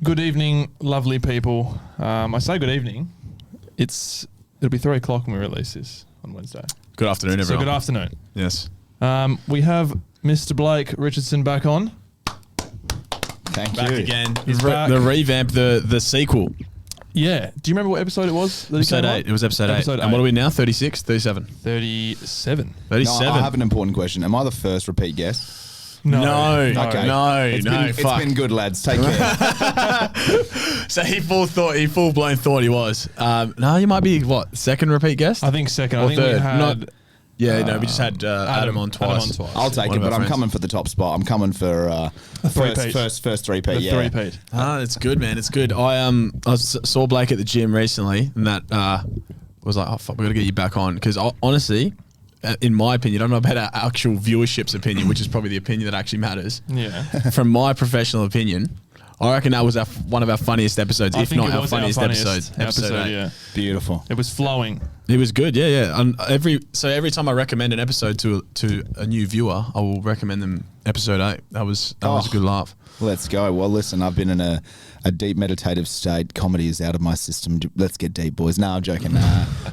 Good evening, lovely people. I say good evening. It'll be 3 o'clock when we release this on Wednesday. Good afternoon, everyone. So good afternoon. Yes. We have Mr. Blake Richardson back on. Thank Back you. again. He's back. The revamp, the sequel. Yeah. Do you remember what episode it was? That he Episode came on? 8. It was episode 8. Episode And what 8. are we now? 36? 37? 37. 37. No, I have an important question. Am I the first repeat guest? No. Okay. No. It's Fuck. been good, lads. Take care. So he full blown thought he was. No, you might be what, second repeat guest? I think second. Or I think third. we had... We just had Adam on twice. I'll take One it, of our but I'm friends. coming for the top spot. I'm coming for three-peat. first three-peat. The Yeah. three-peat. It's good, man. It's good. I saw Blake at the gym recently, and that was like, oh fuck, we got to get you back on because honestly, in my opinion, I don't know about our actual viewership's opinion, which is probably the opinion that actually matters. Yeah. From my professional opinion, I recken that was one of our funniest episodes, if not our funniest episode. Episode 8. Yeah. Beautiful. It was flowing. It was good, yeah. And every time I recommend an episode to a new viewer, I will recommend them episode 8. That was a good laugh. Let's go. Well, listen, I've been in a deep meditative state. Comedy is out of my system. Let's get deep, boys. No, I'm joking.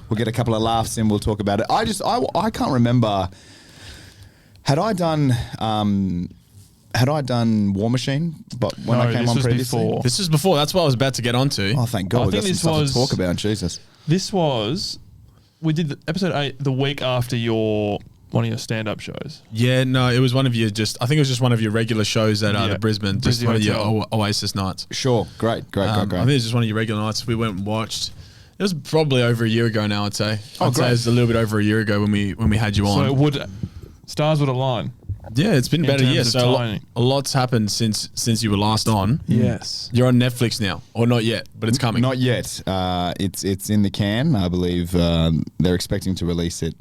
We'll get a couple of laughs in. We'll talk about it. I can't remember. Had I done War Machine? But when No, I came this on was previously. before. This is before. That's what I was about to get onto. Oh, thank God. I We've think got some this stuff was- to talk about. Jesus. This was... We did episode 8 the week after one of your stand-up shows. Yeah, no, it was one of your I think it was just one of your regular shows at Yeah. the Brisbane, just Brizzy one of Hotel. your Oasis nights. Sure. Great. I think it was just one of your regular nights. We went and watched. It was probably over a year ago now, I'd say. I'd say great. it was a little bit over a year ago when we had you on. So stars would align. Yeah, it's been about a year. terms of So timing. a lot's happened since you were last on. Yes. You're on Netflix now, or not yet, but it's coming. Not yet. It's in the can. I believe they're expecting to release it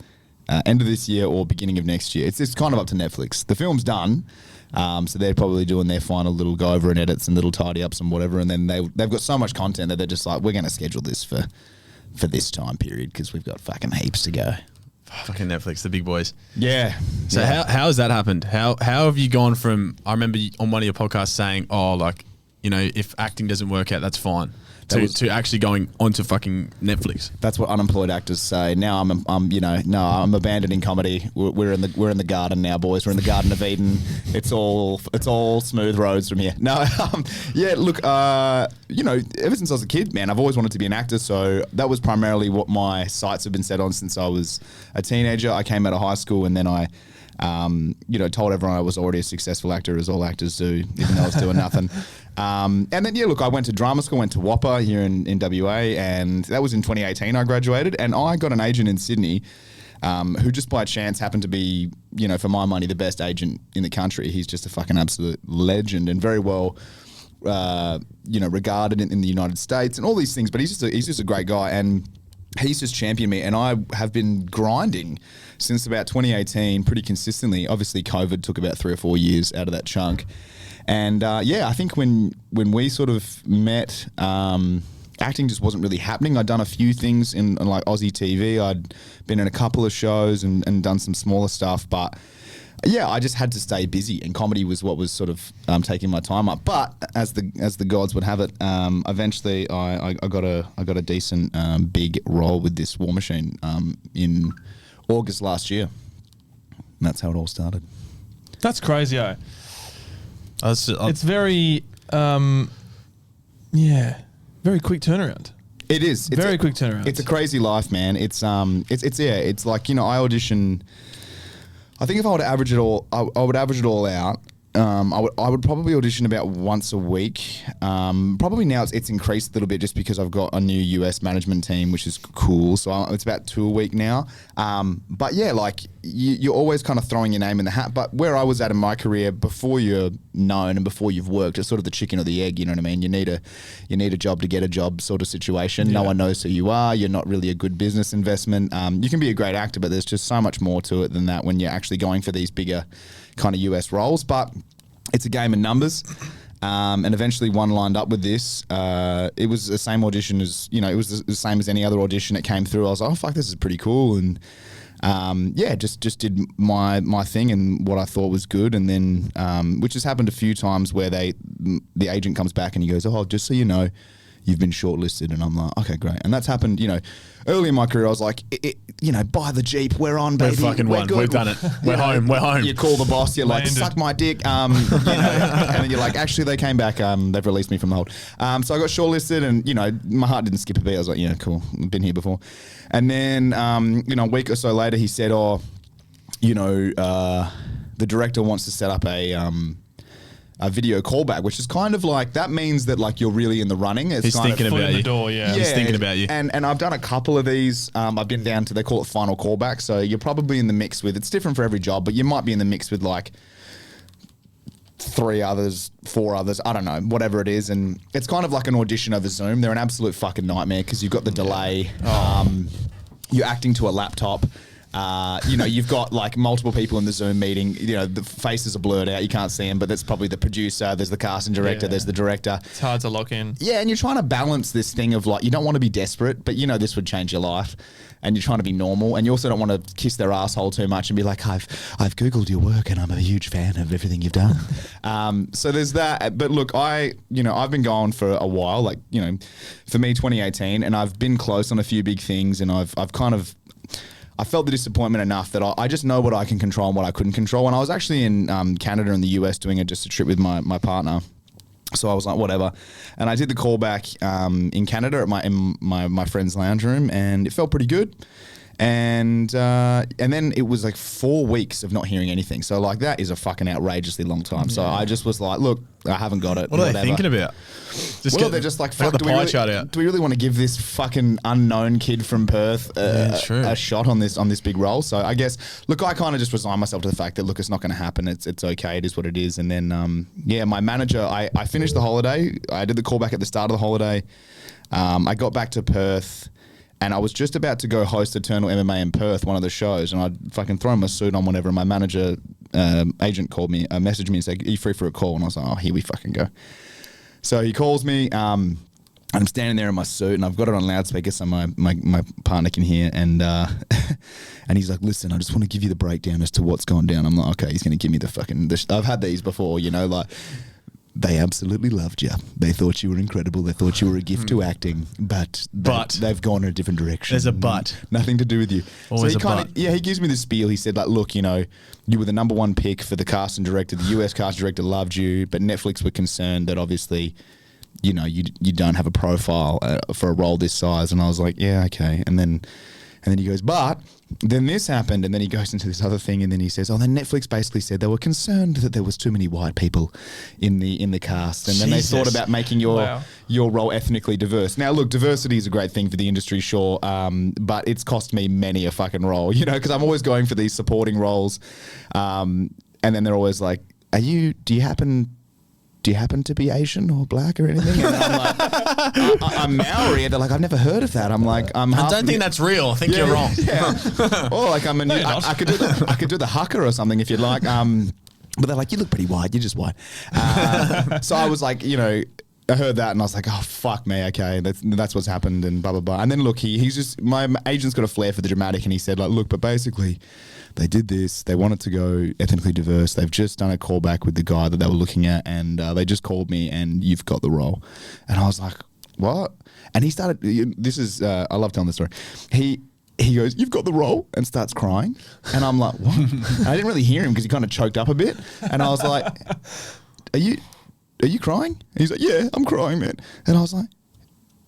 end of this year or beginning of next year. It's kind of up to Netflix. The film's done, so they're probably doing their final little go over and edits and little tidy ups and whatever. And then they've got so much content that they're just like, we're going to schedule this for this time period because we've got fucking heaps to go. Fucking Netflix, the big boys. Yeah. So how has that happened? How have you gone from? I remember on one of your podcasts saying, "Oh, like, you know, if acting doesn't work out, that's fine." To actually going onto fucking Netflix. That's what unemployed actors say. Now I'm abandoning comedy. We're in the garden now, boys. We're in the Garden of Eden. It's all smooth roads from here. No, yeah. Look, ever since I was a kid, man, I've always wanted to be an actor. So that was primarily what my sights have been set on since I was a teenager. I came out of high school and then I told everyone I was already a successful actor, as all actors do, even though I was doing nothing. And then, I went to drama school, went to Whopper here in WA, and that was in 2018 I graduated, and I got an agent in Sydney who just by chance happened to be, for my money, the best agent in the country. He's just a fucking absolute legend and very well regarded in the United States and all these things, but he's just a great guy, and he's just championed me, and I have been grinding since about 2018 pretty consistently. Obviously, COVID took about 3 or 4 years out of that chunk. And I think when we sort of met, acting just wasn't really happening. I'd done a few things in like Aussie TV. I'd been in a couple of shows and done some smaller stuff, but I just had to stay busy, and comedy was what was sort of taking my time up. But as the gods would have it, eventually I got a decent big role with this War Machine in August last year. And that's how it all started. That's crazy, eh? It's very, very quick turnaround. It is. It's very quick turnaround. It's a crazy life, man. It's like, I audition. I think if I were to average it all, I would average it all out. I would probably audition about once a week. Probably now it's increased a little bit just because I've got a new US management team, which is cool. So it's about 2 a week now. But yeah, like you're always kind of throwing your name in the hat. But where I was at in my career, before you're known and before you've worked, it's sort of the chicken or the egg. You know what I mean? You need a job to get a job sort of situation. Yeah. No one knows who you are. You're not really a good business investment. You can be a great actor, but there's just so much more to it than that when you're actually going for these bigger kind of US roles. But it's a game of numbers. And eventually one lined up with this. It was the same audition as, it was the same as any other audition that came through. I was like, oh, fuck, this is pretty cool. And just did my thing and what I thought was good, and then which has happened a few times where the agent comes back and he goes, "Oh, just so you know, you've been shortlisted," and I'm like, "Okay, great." And that's happened, early in my career. I was like, buy the Jeep, we're on, baby, We're fucking won. good. We've done it. We're home. You call the boss, you're like, "Suck my dick," and then you're like, "Actually, they came back, they've released me from the hold." So I got shortlisted, and my heart didn't skip a beat. I was like, "Yeah, cool, I've been here before." And then a week or so later, he said, "Oh, the director wants to set up a video callback," which is kind of like, that means that like you're really in the running. It's He's kind thinking of, Foot about in you. the door, yeah. He's thinking about you. And I've done a couple of these. I've been down to, they call it final callback. So you're probably in the mix with, it's different for every job, but you might be in the mix with like 3 others, 4 others, I don't know, whatever it is. And it's kind of like an audition over Zoom. They're an absolute fucking nightmare because you've got the delay. You're acting to a laptop. You've got like multiple people in the Zoom meeting. The faces are blurred out. You can't see them, but that's probably the producer. There's the casting director. Yeah. There's the director. It's hard to lock in. Yeah, and you're trying to balance this thing of like, you don't want to be desperate, but this would change your life, and you're trying to be normal, and you also don't want to kiss their asshole too much and be like, I've Googled your work and I'm a huge fan of everything you've done. So there's that. But look, I've been going for a while, like, for me, 2018, and I've been close on a few big things, and I've I felt the disappointment enough that I just know what I can control and what I couldn't control. And I was actually in Canada and the US doing just a trip with my partner. So I was like, whatever. And I did the callback in Canada at my friend's lounge room, and it felt pretty good. And then it was like 4 weeks of not hearing anything. So like, that is a fucking outrageously long time. So I just was like, look, I haven't got it. What are they thinking about? They're just like, fuck, the pie chart out. do we really want to give this fucking unknown kid from Perth a shot on this big role? So I guess, look, I kind of just resigned myself to the fact that, look, it's not going to happen. It's okay. It is what it is. And then, my manager, I finished the holiday. I did the callback at the start of the holiday. I got back to Perth, and I was just about to go host Eternal MMA in Perth, one of the shows, and I'd fucking throw my suit on, whatever. And my manager, agent called me, messaged me and said, "Are you free for a call?" And I was like, "Oh, here we fucking go." So he calls me, and I'm standing there in my suit, and I've got it on loudspeaker so my partner can hear. And and he's like, "Listen, I just want to give you the breakdown as to what's gone down." I'm like, "Okay." He's going to give me the fucking... I've had these before, like... They absolutely loved you. They thought you were incredible. They thought you were a gift to acting, but they've gone in a different direction. There's a but. Nothing to do with you. Always so a but. he gives me this spiel. He said, like, look, you were the number 1 pick for the casting director. The US casting director loved you, but Netflix were concerned that obviously, you don't have a profile for a role this size. And I was like, yeah, okay. And then he goes, but then this happened, and then he goes into this other thing, and then he says, "Oh, then Netflix basically said they were concerned that there was too many white people in the cast, and then they thought about making your role ethnically diverse." Now, look, diversity is a great thing for the industry, sure, but it's cost me many a fucking role, because I'm always going for these supporting roles, and then they're always like, do you happen to be Asian or black or anything? And I'm like, I'm Maori. And they're like, I've never heard of that. I'm like, I don't think that's real. I think you're wrong. Yeah. Or like, I could do the haka or something if you'd like. But they're like, you look pretty white. You're just white. So I was like, I heard that and I was like, oh, fuck me. Okay. That's what's happened and blah, blah, blah. And then look, he's just, my agent's got a flair for the dramatic, and he said like, look, but basically they did this. They wanted to go ethnically diverse. They've just done a callback with the guy that they were looking at, and they just called me and you've got the role. And I was like, what? And he started, I love telling this story. He goes, "You've got the role," and starts crying. And I'm like, what? And I didn't really hear him because he kind of choked up a bit. And I was like, are you crying? And he's like, "Yeah, I'm crying, man." And I was like,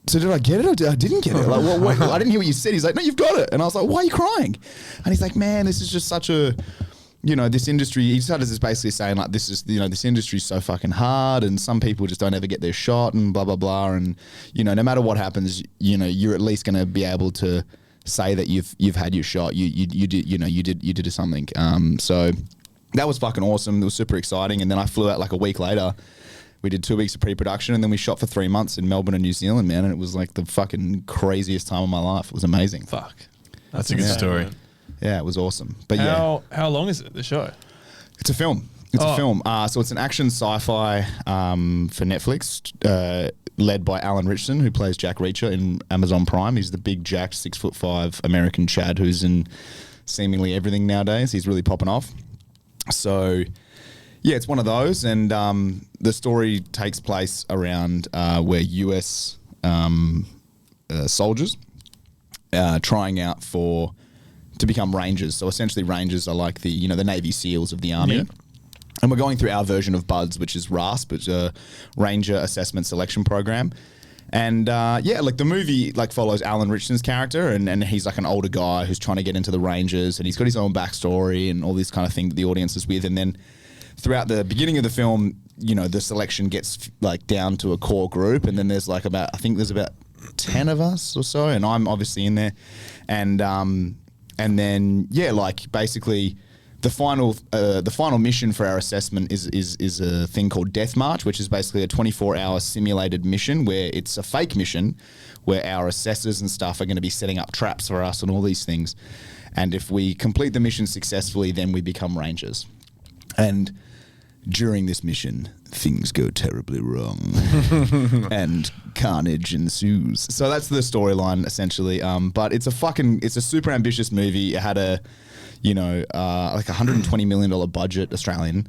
so did I get it or I didn't get it? Like, what, I didn't hear what you said. He's like, "No, you've got it." And I was like, "Why are you crying?" And he's like, "Man, this is just such a, this industry," he started just basically saying like, this is, this industry is so fucking hard, and some people just don't ever get their shot and blah, blah, blah. And, no matter what happens, you're at least going to be able to say that you've had your shot. You did something. So that was fucking awesome. It was super exciting. And then I flew out like a week later. We did 2 weeks of pre-production, and then we shot for 3 months in Melbourne and New Zealand, man. And it was like the fucking craziest time of my life. It was amazing. Fuck. That's a good story. Man. Yeah, it was awesome. But how long is it, the show? It's a film. It's a film. So it's an action sci-fi for Netflix, led by Alan Richardson, who plays Jack Reacher in Amazon Prime. He's the big jacked 6'5" American Chad who's in seemingly everything nowadays. He's really popping off. So, yeah, it's one of those. And the story takes place around where US soldiers trying out to become Rangers. So essentially Rangers are like the Navy SEALs of the Army. Yeah. And we're going through our version of BUDS, which is RASP, which is a Ranger Assessment Selection Program. And like the movie like follows Alan Richardson's character, and he's like an older guy who's trying to get into the Rangers, and he's got his own backstory and all this kind of thing that the audience is with. And then throughout the beginning of the film, the selection gets like down to a core group, and then there's like about 10 of us or so, and I'm obviously in there. And then like basically the final mission for our assessment is a thing called Death March, which is basically a 24-hour simulated mission where it's a fake mission where our assessors and stuff are going to be setting up traps for us and all these things. And if we complete the mission successfully, then we become Rangers. And during this mission, things go terribly wrong and carnage ensues. So that's the storyline essentially. But it's a super ambitious movie. It had like $120 million budget Australian,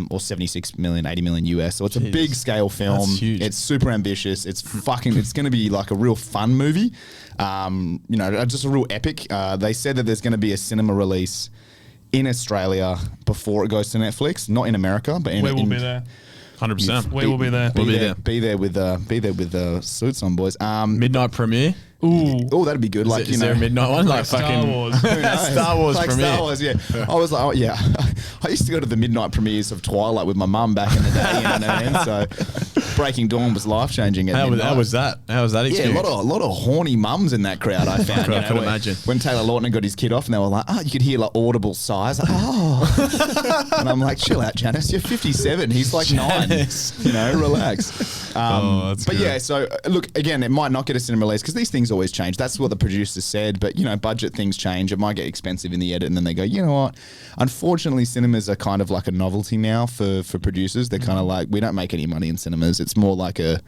or 76 million, 80 million US. So it's a big scale film. That's huge. It's super ambitious. It's going to be like a real fun movie. Just a real epic. They said that there's going to be a cinema release in Australia before it goes to Netflix, not in America, but We'll be there. 100%. We will be there. Be there with suits on, boys. Midnight premiere. Ooh. Oh, that'd be good. Is there a midnight one? Like Star fucking Wars. Star Wars like premiere. Star Wars, yeah. I was like, oh yeah. I used to go to the midnight premieres of Twilight with my mum back in the day. You know what I mean? So Breaking Dawn was life changing. How was that? How was that experience? Yeah, a lot of horny mums in that crowd. I found. I can imagine. When Taylor Lautner got his kid off, and they were like, "Oh, you could hear like audible sighs." Like, oh, and I'm like, "Chill out, Janice. You're 57. He's like 9. Relax." That's but good. yeah, so look again, it might not get a cinema release because these things always change. That's what the producer said. But budget things change. It might get expensive in the edit, and then they go, you know what? Unfortunately, cinemas are kind of like a novelty now for producers. They're kind of like, we don't make any money in cinemas. It's more like a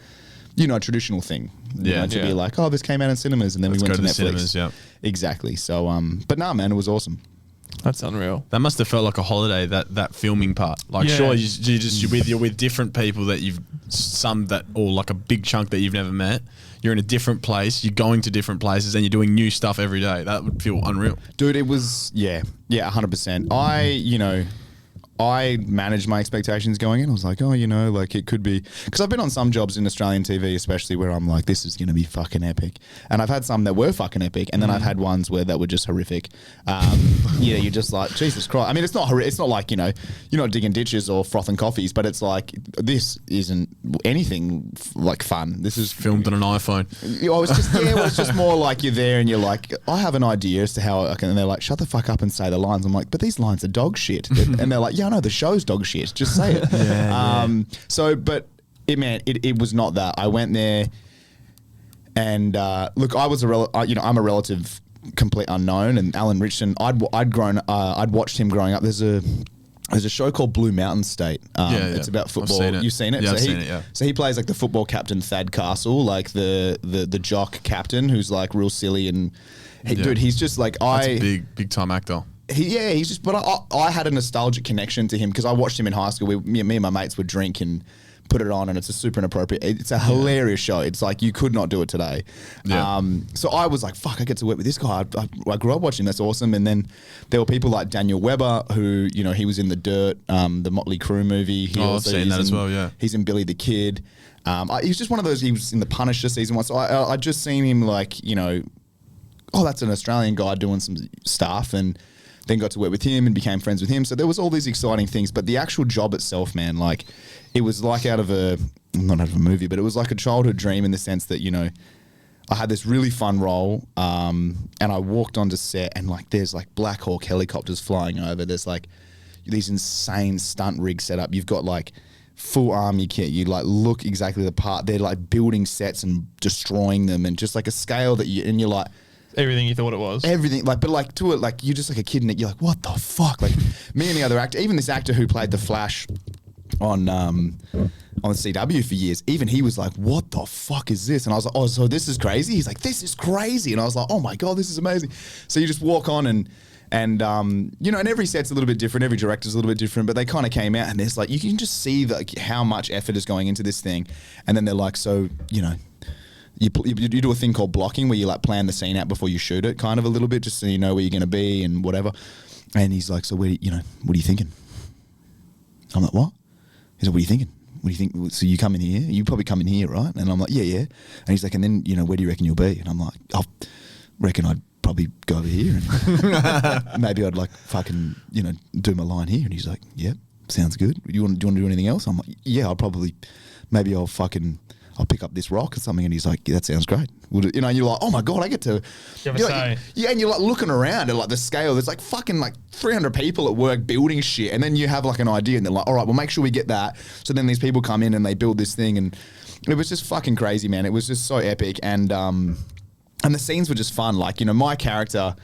traditional thing. To be like, oh, this came out in cinemas, and then we went to the Netflix. cinemas, yeah. Exactly. So, but nah, man, it was awesome. That's unreal. That must have felt like a holiday. That filming part, like, Yeah. sure, you're with different people that or like a big chunk that you've never met. You're in a different place. You're going to different places, and you're doing new stuff every day. That would feel unreal, Dude, it was 100%. I managed my expectations going in. I was like, oh, like it could be, because I've been on some jobs in Australian TV, especially where I'm like, this is going to be fucking epic. And I've had some that were fucking epic, and then I've had ones where that were just horrific. You're just like, Jesus Christ. I mean, it's not like, you're not digging ditches or frothing coffees, but it's like, this isn't anything like fun. This is filmed on an iPhone. It's just more like you're there and you're like, I have an idea as to how I can, and they're like, shut the fuck up and say the lines. I'm like, but these lines are dog shit. And they're like, yeah, I know the show's dog shit. Just say it. So, but it was not that. I went there, and look, I was I'm a relative complete unknown, and Alan Richardson, I'd watched him growing up. There's a show called Blue Mountain State. It's about football. I've seen it. You've seen it? Yeah, I've seen it, yeah. So he plays like the football captain Thad Castle, like the jock captain who's like real silly and dude, he's just like That's a big time actor. He's just. But I had a nostalgic connection to him because I watched him in high school. Me and my mates would drink and put it on, and it's a super inappropriate. It's a hilarious show. It's like you could not do it today. Yeah. So I was like, fuck, I get to work with this guy. I grew up watching him. That's awesome. And then there were people like Daniel Webber, who he was in The Dirt, the Motley Crue movie. I've seen that as well. Yeah. He's in Billy the Kid. He's just one of those. He was in The Punisher season 1. So I just seen him like that's an Australian guy doing some stuff, and then got to work with him and became friends with him. So there was all these exciting things, but the actual job itself, man, like it was like not out of a movie, but it was like a childhood dream in the sense that, I had this really fun role, and I walked onto set, and like there's like Black Hawk helicopters flying over. There's like these insane stunt rigs set up. You've got like full army kit. You like look exactly the part. They're like building sets and destroying them, and just like a scale that you're like, Everything you thought it was. everything, like, but like to it, like you're just like a kid in it. You're like, what the fuck? Like me and the other actor, even this actor who played the Flash on CW for years, even he was like, what the fuck is this? And I was like, oh, so this is crazy? He's like, this is crazy. And I was like, oh my God, this is amazing. So you just walk on, and And, you know, and every set's a little bit different. Every director's a little bit different, but they kind of came out and there's like, you can just see like how much effort is going into this thing. And then they're like, so, you know, you do a thing called blocking where you like plan the scene out before you shoot it kind of a little bit, just so you know where you're going to be and whatever. And he's like, so what are you thinking? I'm like, what? He's like, what are you thinking? What do you think? So you come in here? You probably come in here, right? And I'm like, yeah. And he's like, and then, you know, where do you reckon you'll be? And I'm like, I reckon I'd probably go over here and maybe I'd like fucking, you know, do my line here. And he's like, yeah, sounds good. Do you want to do anything else? I'm like, yeah, I'll pick up this rock or something. And he's like, yeah, that sounds great. You know, you're like, oh my God, I get to. You have a say. Yeah, and you're like looking around at like the scale. There's like fucking like 300 people at work building shit. And then you have like an idea and they're like, all right, we'll make sure we get that. So then these people come in and they build this thing. And it was just fucking crazy, man. It was just so epic. And the scenes were just fun. Like, you know, my character,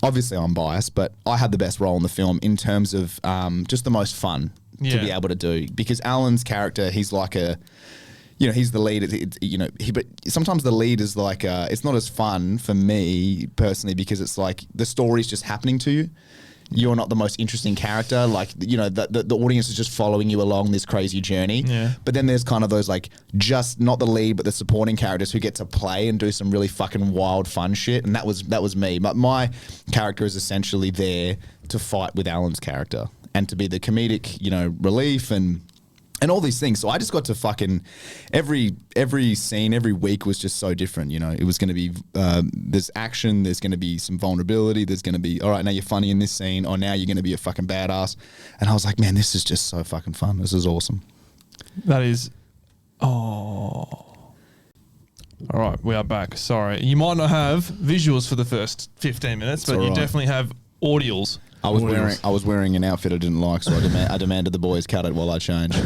obviously I'm biased, but I had the best role in the film in terms of just the most fun to be able to do. Because Alan's character, he's like he's the lead. But sometimes the lead is like, it's not as fun for me personally because it's like the story's just happening to you. You're not the most interesting character. Like, you know, the audience is just following you along this crazy journey. Yeah. But then there's kind of those like, just not the lead, but the supporting characters who get to play and do some really fucking wild, fun shit. And that was me. But my character is essentially there to fight with Alan's character and to be the comedic, you know, relief and all these things. So I just got to fucking every scene, every week was just so different. You know, it was going to be there's action, there's going to be some vulnerability, there's going to be, all right, now you're funny in this scene, or now you're going to be a fucking badass. And I was like, man, this is just so fucking fun. This is awesome. That is. Oh. All right, we are back. Sorry, you might not have visuals for the first 15 minutes, but you definitely have audials. I was wearing an outfit I didn't like, so I demanded the boys cut it while I changed.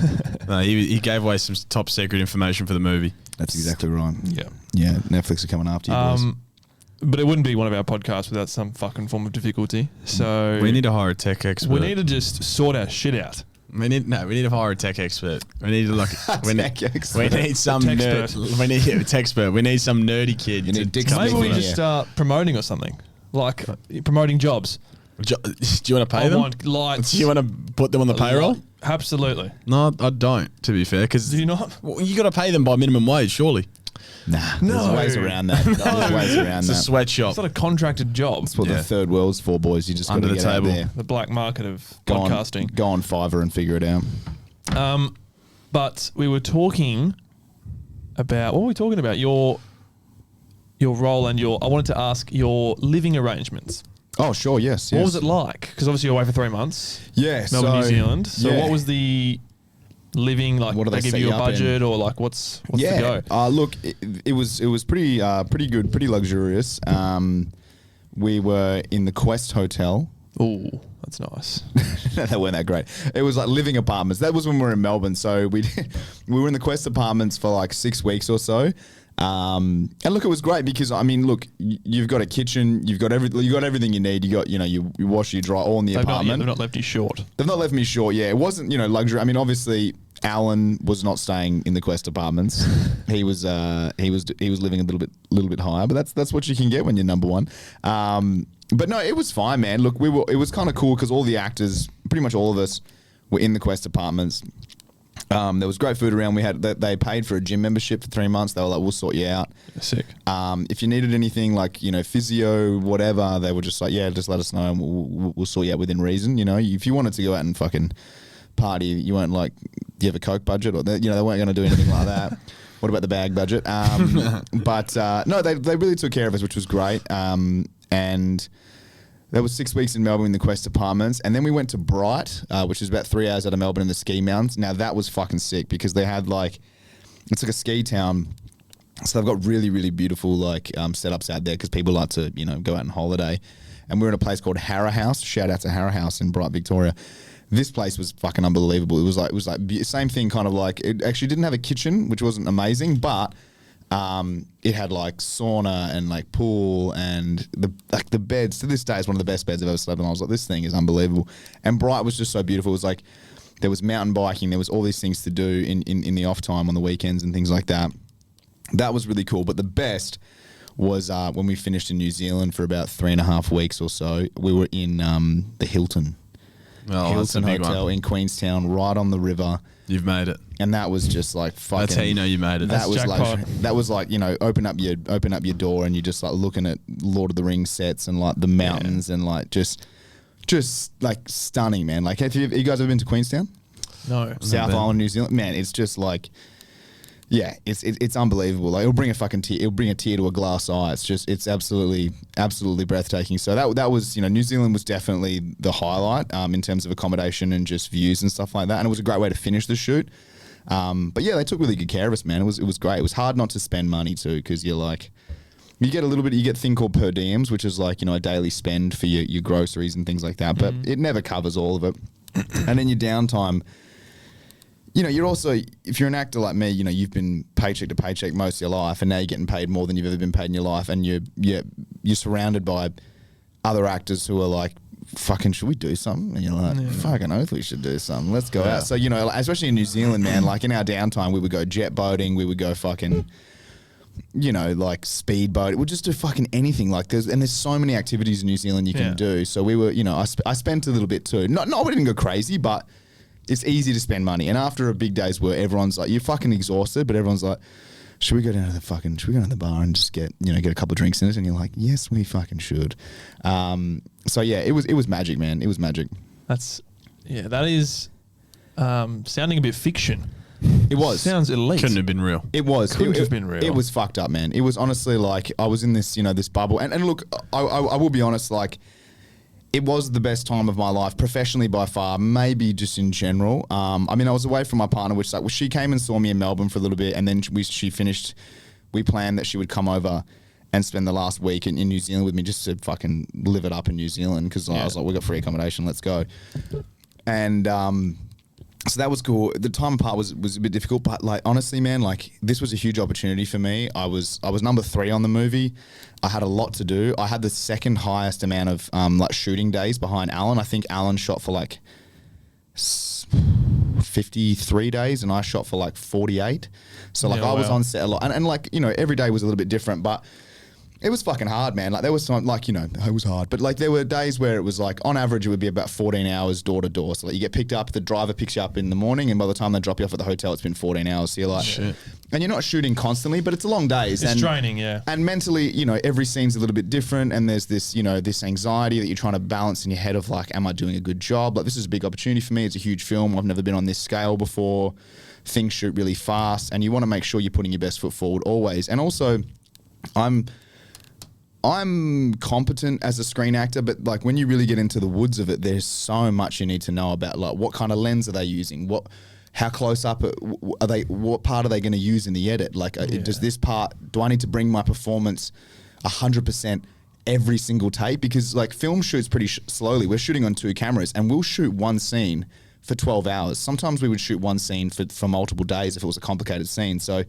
No, he gave away some top secret information for the movie. That's exactly right. Yeah. Yeah, Netflix are coming after you, boys. But it wouldn't be one of our podcasts without some fucking form of difficulty. So we need to hire a tech expert. We need to just sort our shit out. We need to hire a tech expert. We need to we need some nerd. We need a tech expert. We need some nerdy kid. You need maybe we just start promoting or something, like promoting jobs. Do you want to pay them? Lights. Do you want to put them on the payroll? Absolutely. No, I don't. To be fair, because do you not? Well, you got to pay them by minimum wage, surely. Nah, there's ways around that. It's a sweatshop. It's not a contracted job. That's what the third world's for, boys. You just got to get out there. The black market of podcasting. Go on Fiverr and figure it out. But we were talking about, what were we talking about? Your role and I wanted to ask your living arrangements. Oh, sure, yes. What was it like? Because obviously you're away for 3 months. Yeah, Melbourne, New Zealand. So what was the living like? What do they give you a budget or like what's the go? Look, it was pretty good, pretty luxurious. We were in the Quest Hotel. Oh, that's nice. They weren't that great. It was like living apartments. That was when we were in Melbourne. So we were in the Quest apartments for like 6 weeks or so. And look, it was great because I mean, look, you've got a kitchen, you've got everything you need. You got, you know, you wash, you dry, all in the apartment. They've not left you short. They've not left me short. Yeah, it wasn't, you know, luxury. I mean, obviously, Alan was not staying in the Quest apartments. He was living a little bit higher, but that's what you can get when you're number one. But no, it was fine, man. Look, it was kind of cool because all the actors, pretty much all of us, were in the Quest apartments. There was great food around. They paid for a gym membership for 3 months. They were like, we'll sort you out. Sick. If you needed anything like, you know, physio, whatever, they were just like, yeah, just let us know and we'll sort you out within reason. You know, if you wanted to go out and fucking party, you weren't like, do you have a Coke budget? Or, you know, they weren't going to do anything like that. What about the bag budget? But no, they really took care of us, which was great. And that was 6 weeks in Melbourne in the Quest apartments. And then we went to Bright, which is about 3 hours out of Melbourne in the ski mountains. Now that was fucking sick because they had like, it's like a ski town. So they've got really, really beautiful like setups out there because people like to, you know, go out on holiday. And we were in a place called Harrow House. Shout out to Harrow House in Bright, Victoria. This place was fucking unbelievable. It was like same thing, kind of like, it actually didn't have a kitchen, which wasn't amazing, but it had like sauna and like pool and the beds. To this day, is one of the best beds I've ever slept on. I was like, this thing is unbelievable. And Bright was just so beautiful. It was like there was mountain biking, there was all these things to do in the off time on the weekends and things like that. That was really cool. But the best was when we finished in New Zealand for about 3.5 weeks or so. We were in the Hilton. Oh, that's a Hilton big Hotel one. in Queenstown, right on the river. You've made it. And that was just like fucking. That's how you know you made it. That was jackpot. like open up your door and you're just like looking at Lord of the Rings sets and like the mountains and like just like stunning, man. Like, have you guys ever been to Queenstown? No. South been. Island, New Zealand, man. It's just like, yeah, it's unbelievable. Like, it'll bring a tear to a glass eye. It's absolutely breathtaking. So that was, New Zealand was definitely the highlight in terms of accommodation and just views and stuff like that. And it was a great way to finish the shoot. But yeah, they took really good care of us, man. It was great. It was hard not to spend money too, because you get a thing called per diems, which is like, a daily spend for your groceries and things like that. But it never covers all of it. And in your downtime, you're also, if you're an actor like me, you've been paycheck to paycheck most of your life, and now you're getting paid more than you've ever been paid in your life, and you're surrounded by other actors who are like, fucking, should we do something? And you're like, fucking oath we should do something. Let's go out. So, especially in New Zealand, man, like in our downtime, we would go jet boating, we would go fucking, like speedboat. We'll just do fucking anything. Like there's so many activities in New Zealand you can do. So we were, I spent a little bit too. Not we didn't go crazy, but it's easy to spend money. And after a big day's work, everyone's like, you're fucking exhausted, but everyone's like, should we go to the bar and just get a couple of drinks in it? And you're like, yes, we fucking should. So yeah, it was magic, man. It was magic. That is sounding a bit fiction. It was. Sounds elite. Couldn't have been real. It was. Couldn't have been real. It was fucked up, man. It was honestly like I was in this, this bubble. And look, I will be honest, like it was the best time of my life, professionally by far, maybe just in general. I was away from my partner, which like, she came and saw me in Melbourne for a little bit, and then she finished. We planned that she would come over and spend the last week in New Zealand with me, just to fucking live it up in New Zealand, because I was like, we got free accommodation, let's go. And so that was cool. The time apart was a bit difficult, but like honestly, man, like this was a huge opportunity for me. I was number 3 on the movie. I had a lot to do. I had the second highest amount of like shooting days behind Alan. I think Alan shot for like 53 days and I shot for like 48. So like I was on set a lot, and like every day was a little bit different, but it was fucking hard, man. Like there was some, like, it was hard. But like there were days where it was like, on average, it would be about 14 hours door to door. So like you get picked up, the driver picks you up in the morning, and by the time they drop you off at the hotel, it's been 14 hours. So you're like, shit. And you're not shooting constantly, but it's a long days. It's draining, yeah. And mentally, every scene's a little bit different. And there's this, this anxiety that you're trying to balance in your head of like, am I doing a good job? Like this is a big opportunity for me. It's a huge film. I've never been on this scale before. Things shoot really fast. And you want to make sure you're putting your best foot forward always. And also, I'm competent as a screen actor, but like when you really get into the woods of it, there's so much you need to know about like what kind of lens are they using, how close up are they, what part are they going to use in the edit? Like, does this part, do I need to bring my performance 100% every single take? Because like film shoots pretty slowly. We're shooting on 2 cameras, and we'll shoot one scene for 12 hours. Sometimes we would shoot one scene for multiple days if it was a complicated scene. So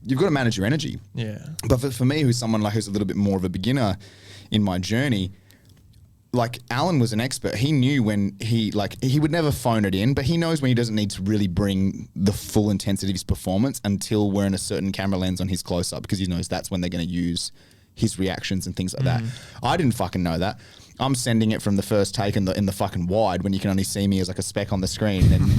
you've got to manage your energy. Yeah. But for me, who's someone like who's a little bit more of a beginner in my journey, like Alan was an expert. He knew when he would never phone it in, but he knows when he doesn't need to really bring the full intensity of his performance until we're in a certain camera lens on his close up, because he knows that's when they're going to use his reactions and things like that. I didn't fucking know that. I'm sending it from the first take in the fucking wide when you can only see me as like a speck on the screen, and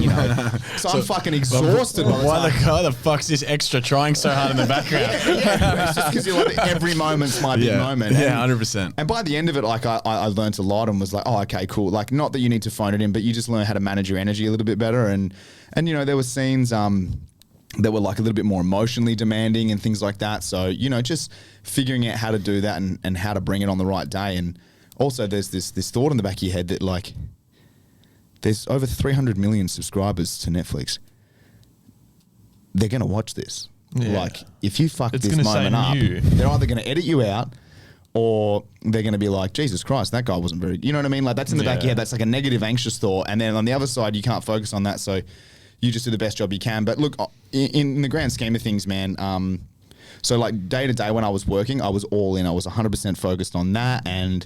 so I'm fucking exhausted. Why the fuck's this extra trying so hard in the background? It's just because you're like, every moment's my big moment. Yeah, 100%. And by the end of it, like I learned a lot and was like, oh, okay, cool. Like, not that you need to phone it in, but you just learn how to manage your energy a little bit better. And there were scenes that were like a little bit more emotionally demanding and things like that. So just figuring out how to do that and how to bring it on the right day. And also, there's this thought in the back of your head that like, there's over 300 million subscribers to Netflix. They're going to watch this. Yeah. Like, if you fuck this moment up, they're either going to edit you out, or they're going to be like, Jesus Christ, that guy wasn't very... You know what I mean? Like, that's in the back of your head. That's like a negative, anxious thought. And then on the other side, you can't focus on that. So you just do the best job you can. But look, in the grand scheme of things, man... so like day to day when I was working, I was all in. I was 100% focused on that and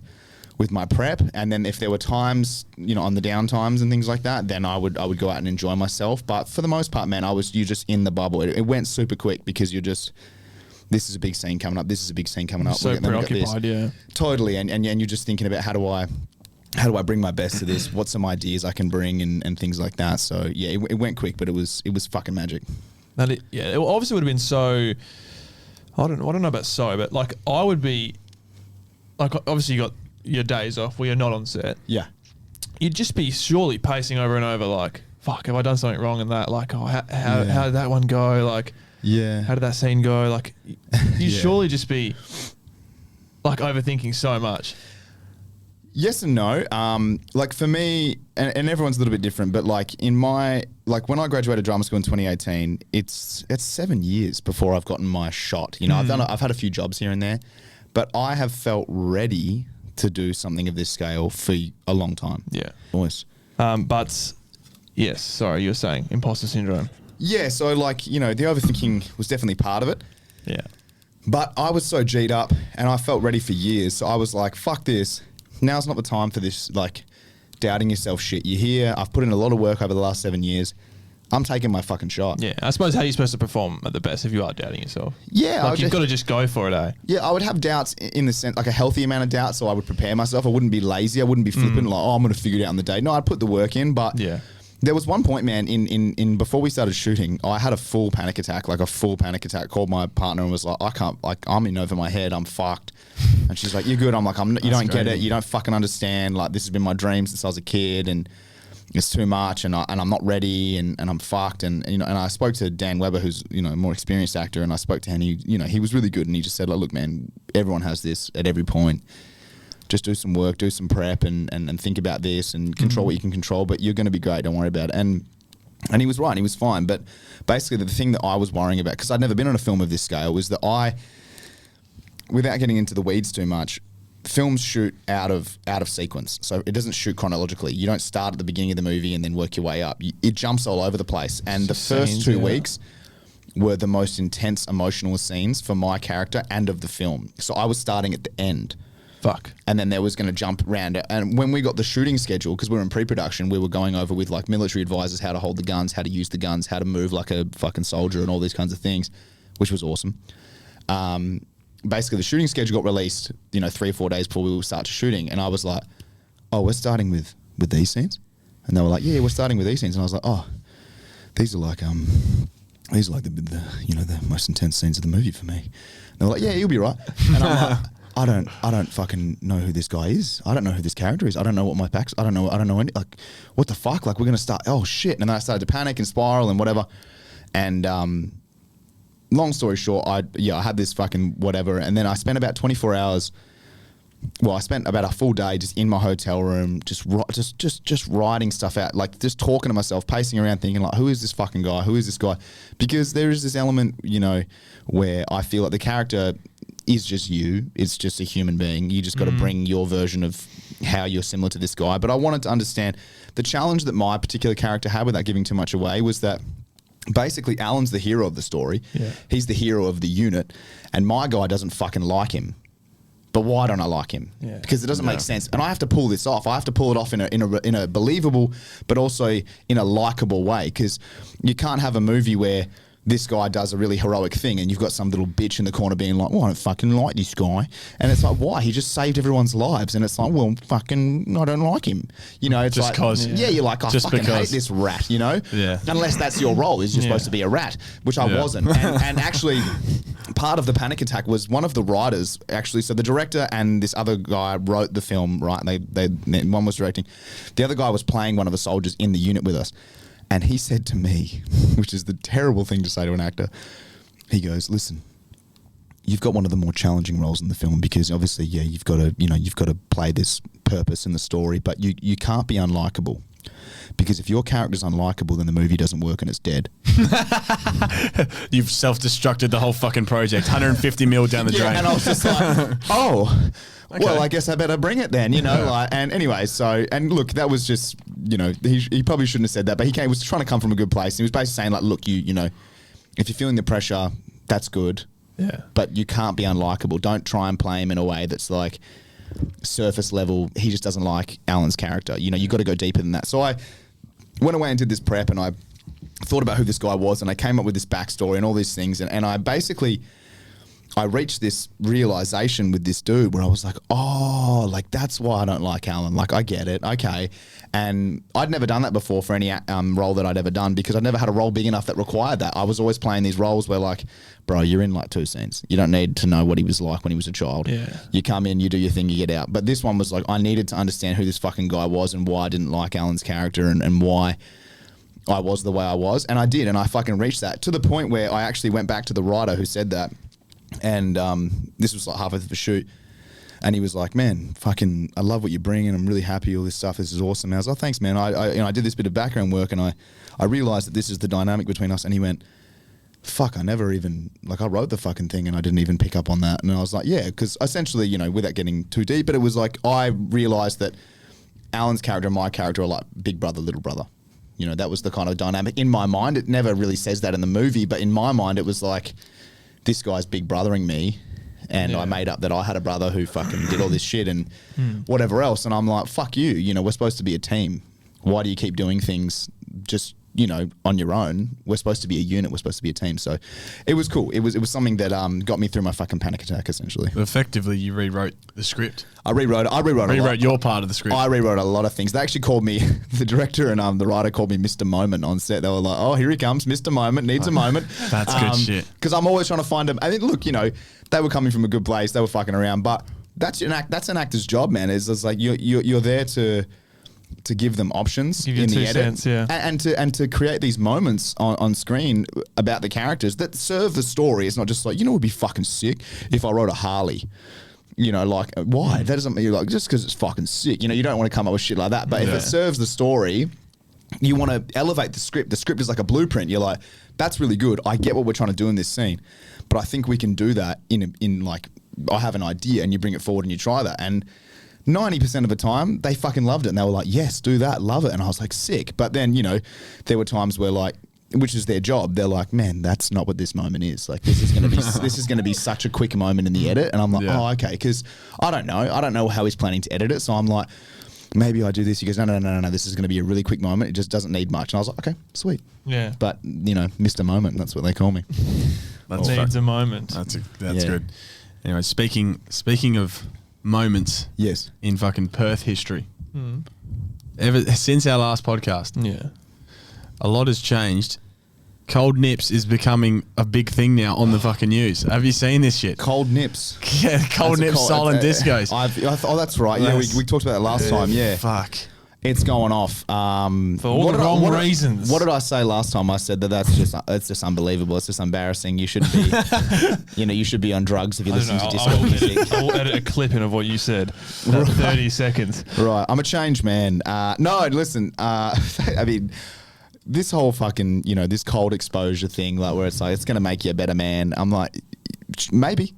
with my prep. And then if there were times, on the down times and things like that, then I would go out and enjoy myself. But for the most part, man, you're just in the bubble. It went super quick because you're just this is a big scene coming up. This is a big scene coming up. So Then we got this. preoccupied, yeah. Totally, and you're just thinking about how do I bring my best to this? What's some ideas I can bring and things like that. So yeah, it went quick, but it was fucking magic. It obviously would have been so. I don't know about so, but like I would be, like obviously you got your days off where you're not on set. Yeah. You'd just be surely pacing over and over like, fuck, have I done something wrong in that? Like, oh, how did that one go? Like, yeah, how did that scene go? Like, you surely just be like overthinking so much. Yes and no. Like for me, and everyone's a little bit different, but like when I graduated drama school in 2018, it's 7 years before I've gotten my shot. You know, I've had a few jobs here and there, but I have felt ready to do something of this scale for a long time. Yeah. Always. But yes, sorry, you were saying imposter syndrome. Yeah. So like, you know, the overthinking was definitely part of it. Yeah. But I was so G'd up and I felt ready for years. So I was like, fuck this. Now's not the time for this, like, doubting yourself shit. You're here. I've put in a lot of work over the last 7 years. I'm taking my fucking shot. Yeah. I suppose how are you supposed to perform at the best if you are doubting yourself? Yeah. Like you've got to just go for it, eh? Yeah, I would have doubts in the sense, like a healthy amount of doubt, so I would prepare myself. I wouldn't be lazy. I wouldn't be flippant, like, oh, I'm going to figure it out on the day. No, I'd put the work in, but yeah. There was one point, man, in before we started shooting, I had a full panic attack, called my partner and was like, I can't, like, I'm in over my head, I'm fucked. And she's like, you're good. I'm like, you don't get it. You don't fucking understand. Like, this has been my dream since I was a kid and it's too much and I'm not ready and I'm fucked. And, you know, and I spoke to Dan Weber, who's, you know, a more experienced actor. And I spoke to him, he was really good. And he just said, like, look, man, everyone has this at every point. Just do some work, do some prep and think about this and control what you can control, but you're going to be great. Don't worry about it. And he was right. He was fine. But basically the thing that I was worrying about, because I'd never been on a film of this scale, was that without getting into the weeds too much, films shoot out of sequence. So it doesn't shoot chronologically. You don't start at the beginning of the movie and then work your way up. It jumps all over the place. And the first 2 weeks were the most intense emotional scenes for my character and of the film. So I was starting at the end. Fuck. And then there was going to jump around. And when we got the shooting schedule, because we were in pre-production, we were going over with like military advisors how to hold the guns, how to use the guns, how to move like a fucking soldier and all these kinds of things, which was awesome. Basically, the shooting schedule got released, 3 or 4 days before we would start shooting. And I was like, oh, we're starting with these scenes? And they were like, yeah, we're starting with these scenes. And I was like, oh, these are like the most intense scenes of the movie for me. And they were like, yeah, you'll be right. And I'm like, I don't fucking know who this guy is. I don't know who this character is. I don't know what my packs. I don't know any, like, what the fuck? Like, we're gonna start. Oh shit! And then I started to panic and spiral and whatever. And long story short, I had this fucking whatever. And then I spent about 24 hours. Well, I spent about a full day just in my hotel room, just writing stuff out, like just talking to myself, pacing around, thinking like, who is this fucking guy? Who is this guy? Because there is this element, where I feel like the character is just you. It's just a human being. You just got to bring your version of how you're similar to this guy. But I wanted to understand the challenge that my particular character had, without giving too much away, was that basically Alan's the hero of the story. Yeah. He's the hero of the unit, and my guy doesn't fucking like him. But why don't I like him? Yeah. Because it doesn't make sense, and I have to pull this off. I have to pull it off in a believable, but also in a likable way. Because you can't have a movie where this guy does a really heroic thing and you've got some little bitch in the corner being like, well, I don't fucking like this guy. And it's like, why? He just saved everyone's lives. And it's like, well, fucking, I don't like him. It's just like, cause. Yeah, you're like, I fucking hate this rat, Yeah. Unless that's your role, is you're supposed to be a rat, which I wasn't. And actually, part of the panic attack was one of the writers, actually. So the director and this other guy wrote the film, right? They one was directing. The other guy was playing one of the soldiers in the unit with us. And he said to me, which is the terrible thing to say to an actor, he goes, listen, you've got one of the more challenging roles in the film, because obviously, you've got to play this purpose in the story, but you can't be unlikable. Because if your character's unlikable, then the movie doesn't work and it's dead. You've self-destructed the whole fucking project. 150 mil down the drain. And I was just like, oh, okay. Well, I guess I better bring it then, and anyway, and look, that was just, he probably shouldn't have said that, but he was trying to come from a good place. He was basically saying like, look, if you're feeling the pressure, that's good. Yeah. But you can't be unlikable. Don't try and play him in a way that's like surface level. He just doesn't like Alan's character. You got to go deeper than that. So I went away and did this prep, and I thought about who this guy was, and I came up with this backstory and all these things, and I basically I reached this realization with this dude where I was like, oh, like that's why I don't like Alan. Like I get it, okay. And I'd never done that before for any role that I'd ever done because I'd never had a role big enough that required that. I was always playing these roles where like, bro, you're in like 2 scenes. You don't need to know what he was like when he was a child. Yeah. You come in, you do your thing, you get out. But this one was like, I needed to understand who this fucking guy was and why I didn't like Alan's character and why I was the way I was. And I did, and I fucking reached that to the point where I actually went back to the writer who said that. And this was like halfway through the shoot. And he was like, man, fucking, I love what you bring and I'm really happy, all this stuff, this is awesome. And I was like, oh, thanks, man. I did this bit of background work and I realized that this is the dynamic between us. And he went, fuck, I never even, like I wrote the fucking thing and I didn't even pick up on that. And I was like, yeah, because essentially, you know, without getting too deep, but it was like, I realized that Alan's character and my character are like big brother, little brother. You know, that was the kind of dynamic in my mind. It never really says that in the movie, but in my mind, it was like, this guy's big brothering me. And I made up that I had a brother who fucking did all this shit and whatever else. And I'm like, fuck you. You know, we're supposed to be a team. Why do you keep doing things just, you know, on your own? We're supposed to be a unit. We're supposed to be a team. So it was cool. It was something that got me through my fucking panic attack, essentially. Effectively, you rewrote the script. I rewrote your part of the script. I rewrote a lot of things. They actually called me, the director and the writer called me Mr. Moment on set. They were like, oh, here he comes, Mr. Moment, needs a moment. That's good shit. Because I'm always trying to find him. I mean, look, you know, they were coming from a good place. They were fucking around. But that's an actor's job, man. It's like you're there to give them options give you in two the edit, cents, yeah. and to create these moments on screen about the characters that serve the story. It's not just like, you know, it would be fucking sick if I wrote a Harley. You know, like, why? That doesn't mean, like, just because it's fucking sick. You know, you don't want to come up with shit like that. But if it serves the story, you want to elevate the script. The script is like a blueprint. You're like, that's really good. I get what we're trying to do in this scene. But I think we can do that in like, I have an idea, and you bring it forward and you try that. And 90% of the time, they fucking loved it. And they were like, yes, do that, love it. And I was like, sick. But then, you know, there were times where like, which is their job, they're like, man, that's not what this moment is. Like, this is going to be this is going to be such a quick moment in the edit. And I'm like, oh, okay, because I don't know how he's planning to edit it. So I'm like, maybe I do this. He goes, no, this is going to be a really quick moment. It just doesn't need much. And I was like, okay, sweet. Yeah. But, you know, Mr. Moment, that's what they call me. That needs a moment. That's good. Anyway, speaking of moments, yes, in fucking Perth history, ever since our last podcast, a lot has changed. Cold nips is becoming a big thing now on the fucking news. Have you seen this shit? Cold nips. Yeah, cold nips, silent discos. Oh, that's right. Yeah, we talked about that last time. Yeah. Fuck. It's going off. For all the wrong reasons. What did I say last time? I said that's just unbelievable. It's just embarrassing. You shouldn't be, you should be on drugs if you listen to disco music. I'll edit a clip in of what you said. 30 seconds. Right. I'm a changed man. No, listen. I mean, this whole fucking, this cold exposure thing, like where it's like, it's going to make you a better man. I'm like, maybe.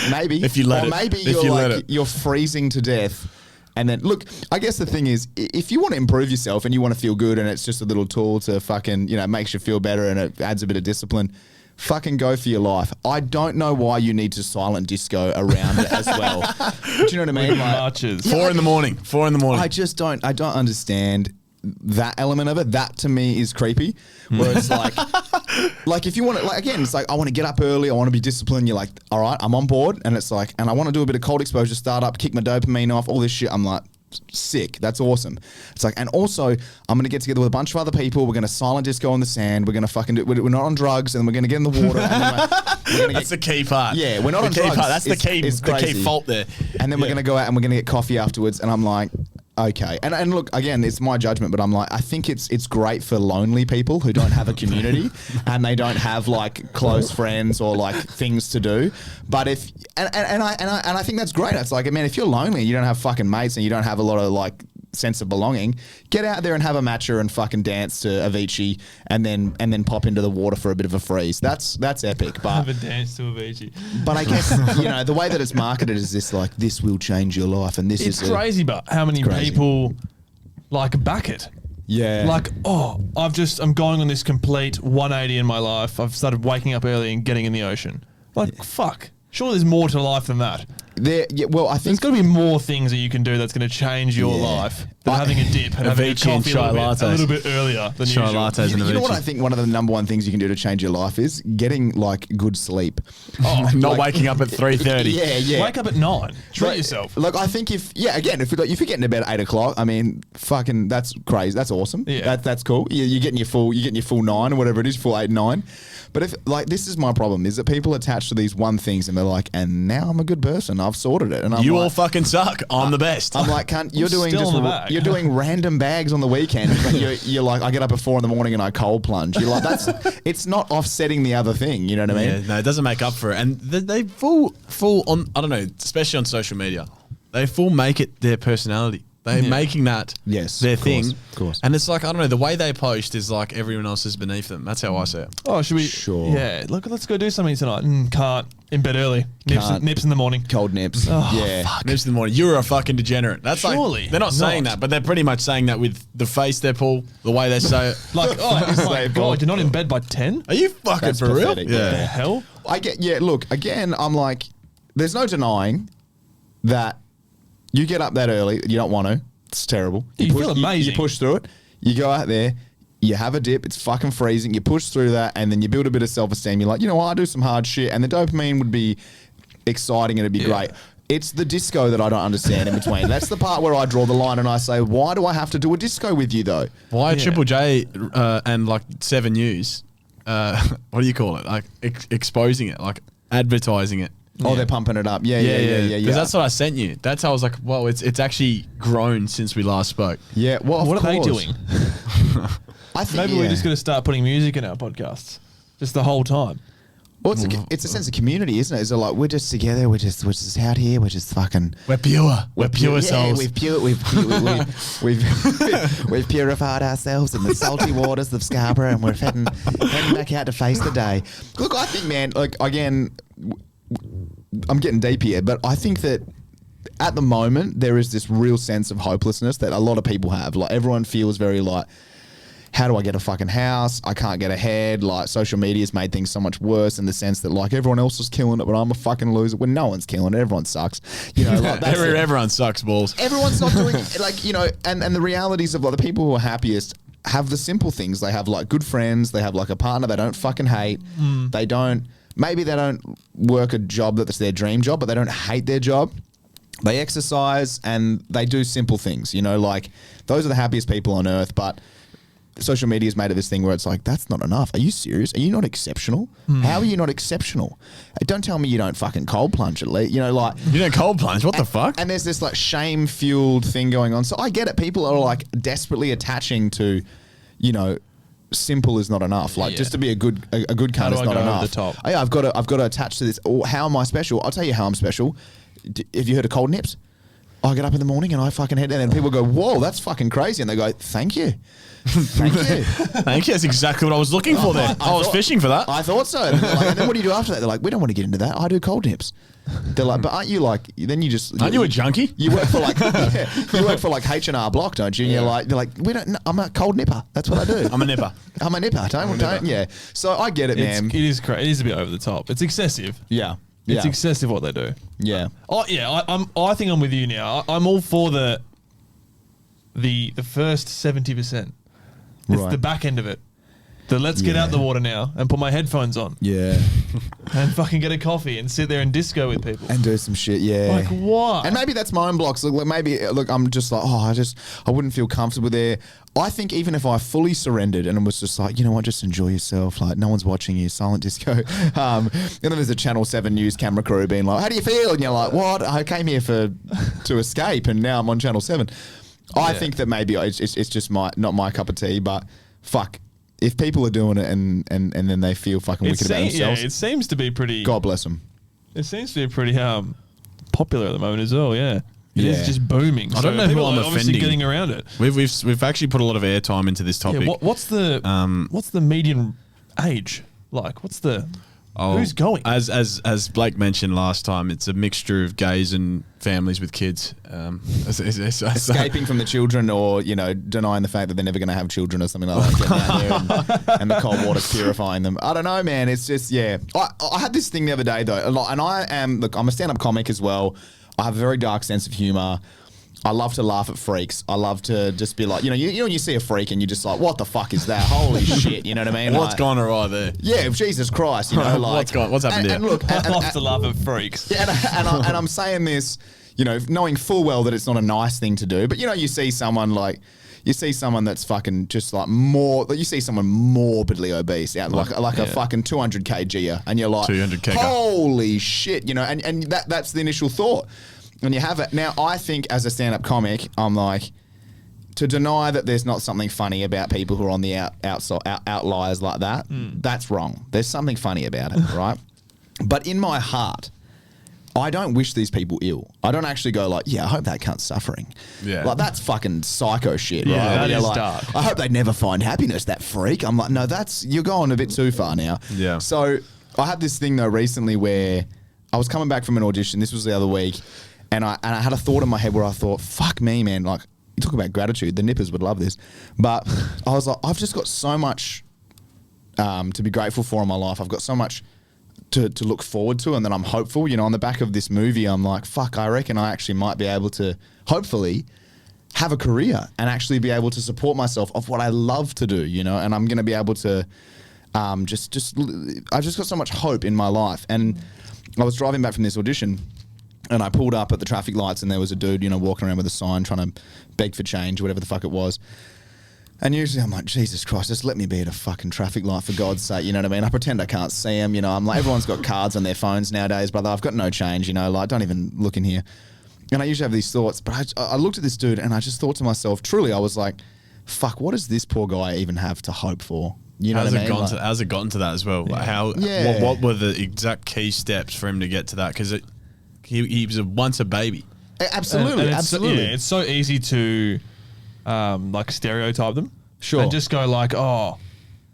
Maybe. If you let it. Maybe If you're freezing to death. And then, look, I guess the thing is, if you want to improve yourself and you want to feel good and it's just a little tool to fucking, makes you feel better and it adds a bit of discipline, fucking go for your life. I don't know why you need to silent disco around it as well. Do you know what I mean? Like, marches. 4 in the morning. I just don't understand that element of it. That to me is creepy. Where it's like if you want to, like, again, it's like, I want to get up early, I want to be disciplined. You're like, all right, I'm on board. And it's like, and I want to do a bit of cold exposure, start up, kick my dopamine off, all this shit. I'm like, sick. That's awesome. It's like, and also I'm going to get together with a bunch of other people. We're going to silent disco on the sand. We're going to fucking do, we're not on drugs, and we're going to get in the water. And then we're gonna That's the key part. Yeah, we're not on drugs. That's the key fault there. And then we're going to go out and we're going to get coffee afterwards. And I'm like, okay. And look, again, it's my judgment, but I'm like, I think it's great for lonely people who don't have a community and they don't have like close friends or like things to do. But if and I think that's great. It's like, man, if you're lonely, you don't have fucking mates and you don't have a lot of like sense of belonging, get out there and have a matcha and fucking dance to Avicii and then pop into the water for a bit of a freeze. That's epic. But have a dance to Avicii. But I guess the way that it's marketed is this, like, this will change your life, and this it's crazy. But how many people like back it? Yeah. Like, I'm going on this complete 180 in my life. I've started waking up early and getting in the ocean. Like, fuck. Sure, there's more to life than that. I think there's got to be more things that you can do that's going to change your life. than having a dip and having a Avicii and coffee chai a lattes. little bit earlier than Chai usual. lattes and You know what Avicii. I think one of the number one things you can do to change your life is getting like good sleep. Oh, not waking up at 3:30. Yeah. Wake up at 9. Treat yourself. Like I think if you're getting to bed at 8 o'clock, I mean, fucking that's crazy. That's awesome. Yeah. That's cool. You're getting your full 9 or whatever it is, full 8, 9. But if like this is my problem is that people attach to these one things and they're like, and now I'm a good person. I've sorted it. And I'm You like, all fucking suck. I'm the best. I'm like, cunt, you're doing still just on the bag. you're doing random bags on the weekend. But you're like, I get up at 4 a.m. and I cold plunge. You're like, it's not offsetting the other thing. You know what I mean? Yeah, no, it doesn't make up for it. And they full on, I don't know, especially on social media, they full make it their personality. They're making that their thing. Of course. And it's like, I don't know, the way they post is like everyone else is beneath them. That's how I see it. Oh, should we? Sure. Yeah. Look, let's go do something tonight. Can't. In bed early. Can't. Nips in the morning. Cold nips. yeah. Nips in the morning. You're a fucking degenerate. That's Surely like, they're not saying not. that, but they're pretty much saying that with the face they pull, the way they say it. Like, oh my Say, God, you're not in bed by 10? Are you fucking That's for real? pathetic, The yeah. hell? Look, again, I'm like, there's no denying that you get up that early. You don't want to. It's terrible. You feel amazing. You push through it. You go out there. You have a dip. It's fucking freezing. You push through that, and then you build a bit of self-esteem. You're like, you know what? I do some hard shit, and the dopamine would be exciting and it'd be great. It's the disco that I don't understand in between. That's the part where I draw the line and I say, why do I have to do a disco with you though? Why Yeah. Triple J and like 7 News, what do you call it? Like exposing it, like advertising it. Oh, they're pumping it up. Yeah. Because that's what I sent you. That's how I was like, well, it's actually grown since we last spoke. Yeah. Well, of What are they course. doing? I think Maybe we're just going to start putting music in our podcasts. Just the whole time. Well, it's a sense of community, isn't it? It's like we're just together. We're just out here. We're just fucking. We're pure. We're pure Yeah, souls. we've purified ourselves in the salty waters of Scarborough, and we're heading back out to face the day. Look, I think, man. Like again, I'm getting deep here, but I think that at the moment there is this real sense of hopelessness that a lot of people have. Like everyone feels very like, how do I get a fucking house? I can't get ahead. Like social media's made things so much worse in the sense that like everyone else is killing it, but I'm a fucking loser. When no one's killing it, everyone sucks. You know, like that's it. Everyone sucks balls. Everyone's not doing like, you know, and the realities of like the people who are happiest have the simple things. They have like good friends. They have like a partner they don't fucking hate. They don't work a job that's their dream job, but they don't hate their job. They exercise and they do simple things, you know, like those are the happiest people on earth. But social media has made it this thing where it's like, that's not enough. Are you serious? Are you not exceptional? How are you not exceptional? Don't tell me you don't fucking cold plunge at least. You know, like You don't cold plunge. What the fuck? and there's this like shame-fueled thing going on. So I get it. People are like desperately attaching to, you know, simple is not enough. Like just to be a good cunt do is I not go over enough. the top? Oh, yeah, I've got to attach to this. Or how am I special? I'll tell you how I'm special. Have you heard of cold nips? I get up in the morning and I fucking head, and then people go, "Whoa, that's fucking crazy," and they go, "Thank you." Thank you. Thank you. That's exactly what I was looking for there. I was thought- fishing for that. I thought so. And, they're like, and then what do you do after that? They're like, we don't want to get into that. I do cold nips. They're like, but aren't you like? Then you just Aren't you a junkie? You work for like you work for like H&R Block, don't you? And they're like, we don't. I'm a cold nipper. That's what I do. I'm a nipper. I'm a nipper. Don't. Yeah. So I get it, man. It is crazy. It is a bit over the top. It's excessive. Yeah. It's Yeah. excessive what they do. Yeah. Oh yeah, I think I'm with you now. I'm all for the first 70%. It's Right. the back end of it. The let's get out the water now and put my headphones on Yeah. and fucking get a coffee and sit there and disco with people. And do some shit. Yeah. Like what? And maybe that's my own blocks. Look, I'm just like, I wouldn't feel comfortable there. I think even if I fully surrendered and it was just like, you know what, just enjoy yourself. Like no one's watching you, silent disco. And then there's a Channel 7 News camera crew being like, how do you feel? And you're like, what? I came here to escape and now I'm on Channel 7. I think that maybe it's just not my cup of tea, but fuck. If people are doing it and then they feel fucking wicked about themselves, it seems to be pretty. God bless them. It seems to be pretty popular at the moment as well. Yeah, it is Yeah. just booming. I don't know who people I'm are obviously offending. getting around it. We've actually put a lot of airtime into this topic. Yeah, what's the median age like? Who's going? As Blake mentioned last time, it's a mixture of gays and families with kids. Escaping from the children, or denying the fact that they're never going to have children, or something like that. Getting out there and the cold water's purifying them. I don't know, man. It's just I had this thing the other day though, and I'm a stand-up comic as well. I have a very dark sense of humor. I love to laugh at freaks. I love to just be like, you know, when you see a freak and you're just like, what the fuck is that? Holy shit, you know what I mean? What's like, gone awry there? Yeah, Jesus Christ, you know, like what's happened here? And look, I love to laugh at freaks. yeah, and I'm saying this, you know, knowing full well that it's not a nice thing to do, but you know, you see someone that's fucking just like you see someone morbidly obese, like a fucking 200 kg, and you're like, 200 kg. holy shit, you know, and that's the initial thought. And you have it. Now, I think as a stand-up comic, I'm like, to deny that there's not something funny about people who are on the outliers like that, that's wrong. There's something funny about it, right? But in my heart, I don't wish these people ill. I don't actually go like, yeah, I hope that cunt's suffering. Yeah. Like, that's fucking psycho shit, Yeah, right? that You're is like, dark. I hope they never find happiness, that freak. I'm like, no, you're going a bit too far now. Yeah. So I had this thing, though, recently where I was coming back from an audition. This was the other week. And I had a thought in my head where I thought, fuck me, man. Like, you talk about gratitude. The nippers would love this. But I was like, I've just got so much to be grateful for in my life. I've got so much to look forward to, and then I'm hopeful. You know, on the back of this movie, I'm like, fuck, I reckon I actually might be able to, hopefully, have a career and actually be able to support myself of what I love to do, you know, and I'm going to be able to I've just got so much hope in my life. And I was driving back from this audition, and I pulled up at the traffic lights, and there was a dude, you know, walking around with a sign trying to beg for change, whatever the fuck it was. And usually I'm like, Jesus Christ, just let me be at a fucking traffic light for God's sake, you know what I mean? I pretend I can't see him, you know. I'm like, everyone's got cards on their phones nowadays, brother. I've got no change, you know, like, don't even look in here. And I usually have these thoughts, but I looked at this dude and I just thought to myself, truly, I was like, fuck, what does this poor guy even have to hope for? You know what I mean? How's it gotten to that as well? Yeah. Like what were the exact key steps for him to get to that? Because he was once a baby. Absolutely, And absolutely. Yeah, it's so easy to like stereotype them. Sure. And just go like, oh,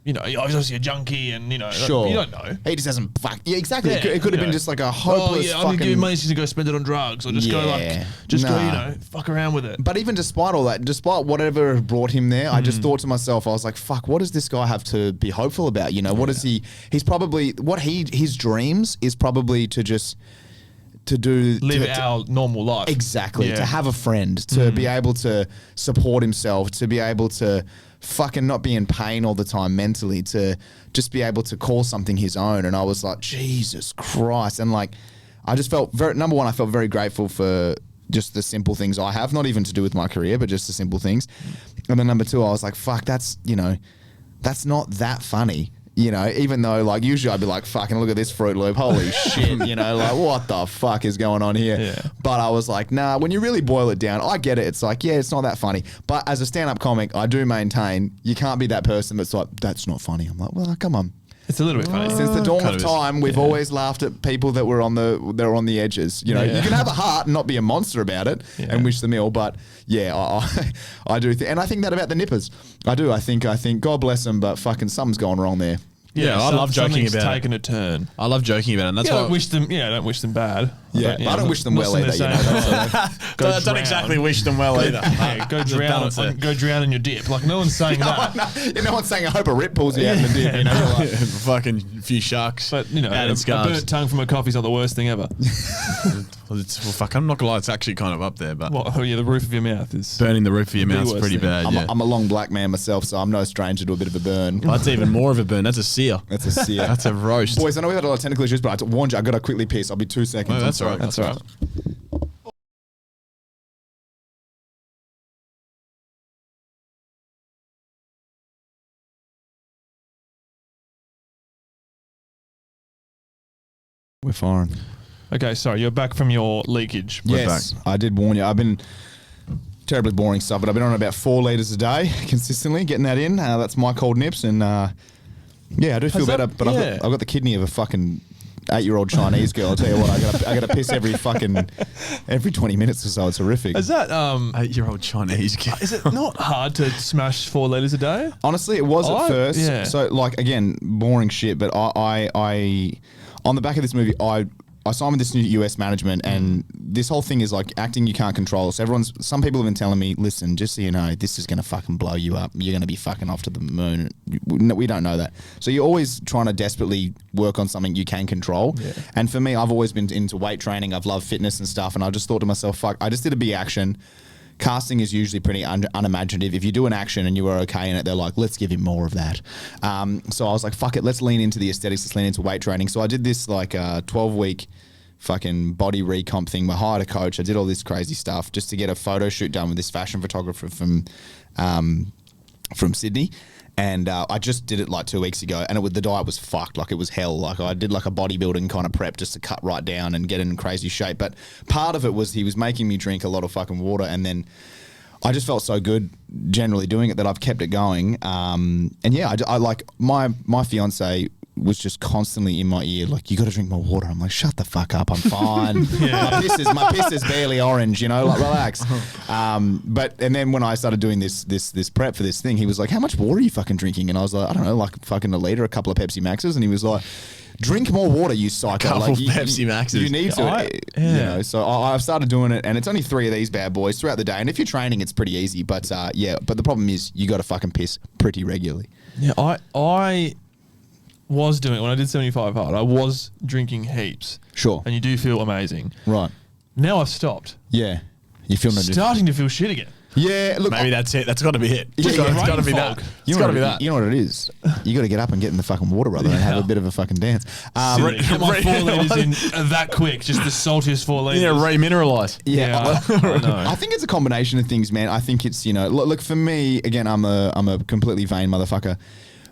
you know, he's obviously a junkie, and you know, Sure. you don't know. He just doesn't fuck. Yeah, exactly. Yeah, it could have you been know. just like a hopeless Oh yeah, I'm gonna give you money to go spend it on drugs, or just go Yeah. go, you Nah. know, fuck around with it. But even despite all that, despite whatever brought him there, I just thought to myself, I was like, fuck, what does this guy have to be hopeful about? You know, what is he's probably, his dreams is probably to just, to do. Live to- our normal life. Exactly. Yeah. To have a friend, to be able to support himself, to be able to fucking not be in pain all the time mentally, to just be able to call something his own. And I was like, Jesus Christ. And like, I just felt number one, I felt very grateful for just the simple things I have, not even to do with my career, but just the simple things. And then number two, I was like, fuck, that's not that funny. You know, even though like usually I'd be like, fucking look at this Fruit Loop, holy shit, you know, like what the fuck is going on here? Yeah. But I was like, nah, when you really boil it down, I get it. It's like, yeah, it's not that funny. But as a stand-up comic, I do maintain you can't be that person that's like, that's not funny. I'm like, well, come on. It's a little bit funny. Since the dawn kind of of is. time, we've always laughed at people that were on the edges. You know, Yeah. you can have a heart and not be a monster about it and wish them ill. But yeah, I do, and I think that about the nippers. I do. I think God bless them, but fucking something's going wrong there. Yeah, I love joking something's about it. taken a turn. I love joking about it. And that's Yeah, I why don't wish them. Yeah, I don't wish them bad. Yeah, but I don't wish them well either. You know, I don't exactly wish them well either. Yeah, go There's a drown. balance there. Go drown in your dip. Like no one's saying that. no one's saying I hope a rip pulls you out in the dip. You know, you're like, Fucking few sharks. But you know, out in a scarves. burnt tongue from a coffee's not the worst thing ever. Well, fuck, I'm not gonna lie, it's actually kind of up there, but What? Oh yeah, the roof of your mouth is. burning the roof of your The mouth's worst pretty thing. bad. Yeah. I'm a long black man myself, so I'm no stranger to a bit of a burn. That's even more of a burn. That's a sear. That's a sear. That's a roast. Boys, I know we've had a lot of technical issues, but I warned you, I got to quickly piss. I'll be 2 seconds. No, I'm that's sorry. all right. That's all right. We're firing. Okay, sorry, you're back from your leakage. We're Yes, back. I did warn you. I've been terribly boring stuff, but I've been on about 4 litres a day consistently, getting that in. That's my cold nips, and yeah, I do feel that- better. But yeah. I've got the kidney of a fucking 8-year-old Chinese girl. I'll tell you what, I got to piss every 20 minutes or so. It's horrific. Is that 8-year-old Chinese kid. is it not hard to smash 4 liters a day? Honestly, it was at first. Yeah. So, like, again, boring shit. But I on the back of this movie, I I signed with this new US management, and this whole thing is like acting you can't control. So some people have been telling me, listen, just so you know, this is going to fucking blow you up. You're going to be fucking off to the moon. We don't know that. So you're always trying to desperately work on something you can control. Yeah. And for me, I've always been into weight training. I've loved fitness and stuff. And I just thought to myself, fuck, I just did a big action. Casting is usually pretty unimaginative. If you do an action and you are okay in it, they're like, let's give him more of that. So I was like, fuck it, let's lean into the aesthetics, let's lean into weight training. So I did this like 12-week fucking body recomp thing. I hired a coach. I did all this crazy stuff just to get a photo shoot done with this fashion photographer from Sydney. And I just did it like 2 weeks ago, and the diet was fucked. Like, it was hell. Like, I did like a bodybuilding kind of prep just to cut right down and get in crazy shape. But part of it was he was making me drink a lot of fucking water, and then I just felt so good generally doing it that I've kept it going. And yeah, I like my fiance was just constantly in my ear, like, you got to drink more water. I'm like, shut the fuck up, I'm fine. My piss is barely orange, like, relax. And then when I started doing this prep for this thing, he was like, how much water are you fucking drinking? And I was like, I don't know, like fucking a liter, a couple of Pepsi Maxes. And he was like, drink more water, you psycho. A couple like, Pepsi Maxes. You need to. So I've started doing it, and it's only 3 of these bad boys throughout the day. And if you're training, it's pretty easy. But but the problem is you got to fucking piss pretty regularly. Yeah, I was doing it when I did 75 hard. I was drinking heaps. Sure. And you do feel amazing. Right. Now I've stopped. Yeah. You feel no starting to feel shit again. Yeah, look. Maybe that's it. That's got to be it. It's got to be that. It's got to be that. You know what it is? You got to get up and get in the fucking water, brother, and have a bit of a fucking dance. Get my 4 litres in that quick, just the saltiest 4 litres. Yeah, remineralise. Yeah. I know. I think it's a combination of things, man. I think it's, look, for me, again, I'm a completely vain motherfucker.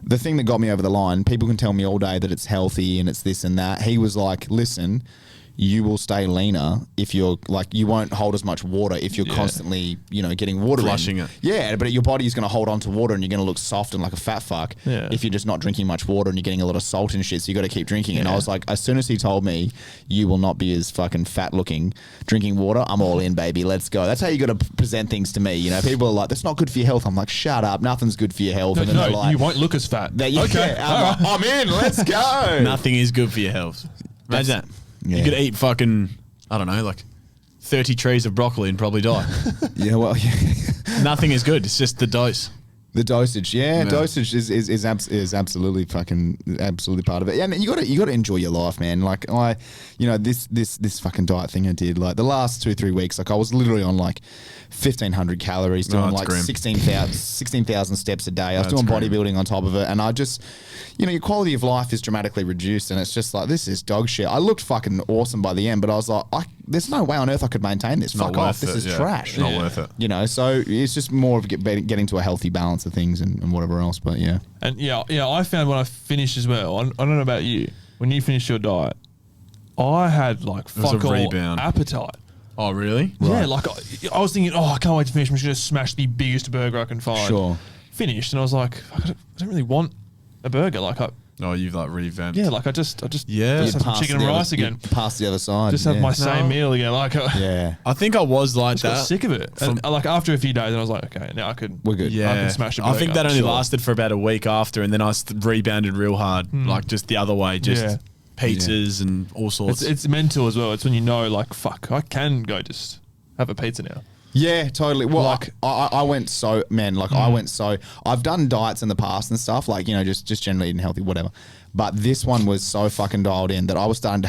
The thing that got me over the line, people can tell me all day that it's healthy and it's this and that. He was like, listen, you will stay leaner if you're like, you won't hold as much water if you're constantly, getting water flushing in. it. Yeah, but your body is going to hold on to water, and you're going to look soft and like a fat fuck if you're just not drinking much water and you're getting a lot of salt and shit. So you got to keep drinking. Yeah. And I was like, as soon as he told me you will not be as fucking fat looking drinking water, I'm all in, baby. Let's go. That's how you got to present things to me. People are like, that's not good for your health. I'm like, shut up. Nothing's good for your health. No, and then they're like, you won't look as fat. Okay, I'm in. Let's go. Nothing is good for your health. Imagine that. Yeah. You could eat fucking, I don't know, like 30 trees of broccoli and probably die. Yeah, well, Nothing is good. It's just the dose. The dosage, dosage is absolutely absolutely part of it. Yeah, and you got to enjoy your life, man. Like this fucking diet thing I did, like the last 2-3 weeks, like I was literally on like 1,500 calories, doing like 16,000 steps a day. I was doing bodybuilding on top of it, and I just, your quality of life is dramatically reduced, and it's just like, this is dog shit. I looked fucking awesome by the end, but I was like, there's no way on earth I could maintain this. Fuck off, this is trash. Not worth it. So it's just more of getting to a healthy balance of things and whatever else. But yeah, and I found when I finished as well. I don't know about you. When you finished your diet, I had like fuck all rebound. Appetite. Oh really? Yeah, like I was thinking, I can't wait to finish. I'm just gonna smash the biggest burger I can find. Sure. Finished, and I was like, I don't really want a burger. Like you've like revamped. Yeah, like I just have some chicken and rice again. Past the other side. Just have my same meal again. Like I think I was like that. Got sick of it. And like after a few days, I was like, okay, now we're good. Yeah, I can smash a burger. I think that only lasted for about a week after, and then I rebounded real hard, like just the other way, just pizzas and all sorts. It's mental as well. It's when like, fuck, I can go just have a pizza now. Yeah, totally. Well, like I went so, man, like I went so, I've done diets in the past and stuff, like, just generally eating healthy, whatever. But this one was so fucking dialed in that I was starting to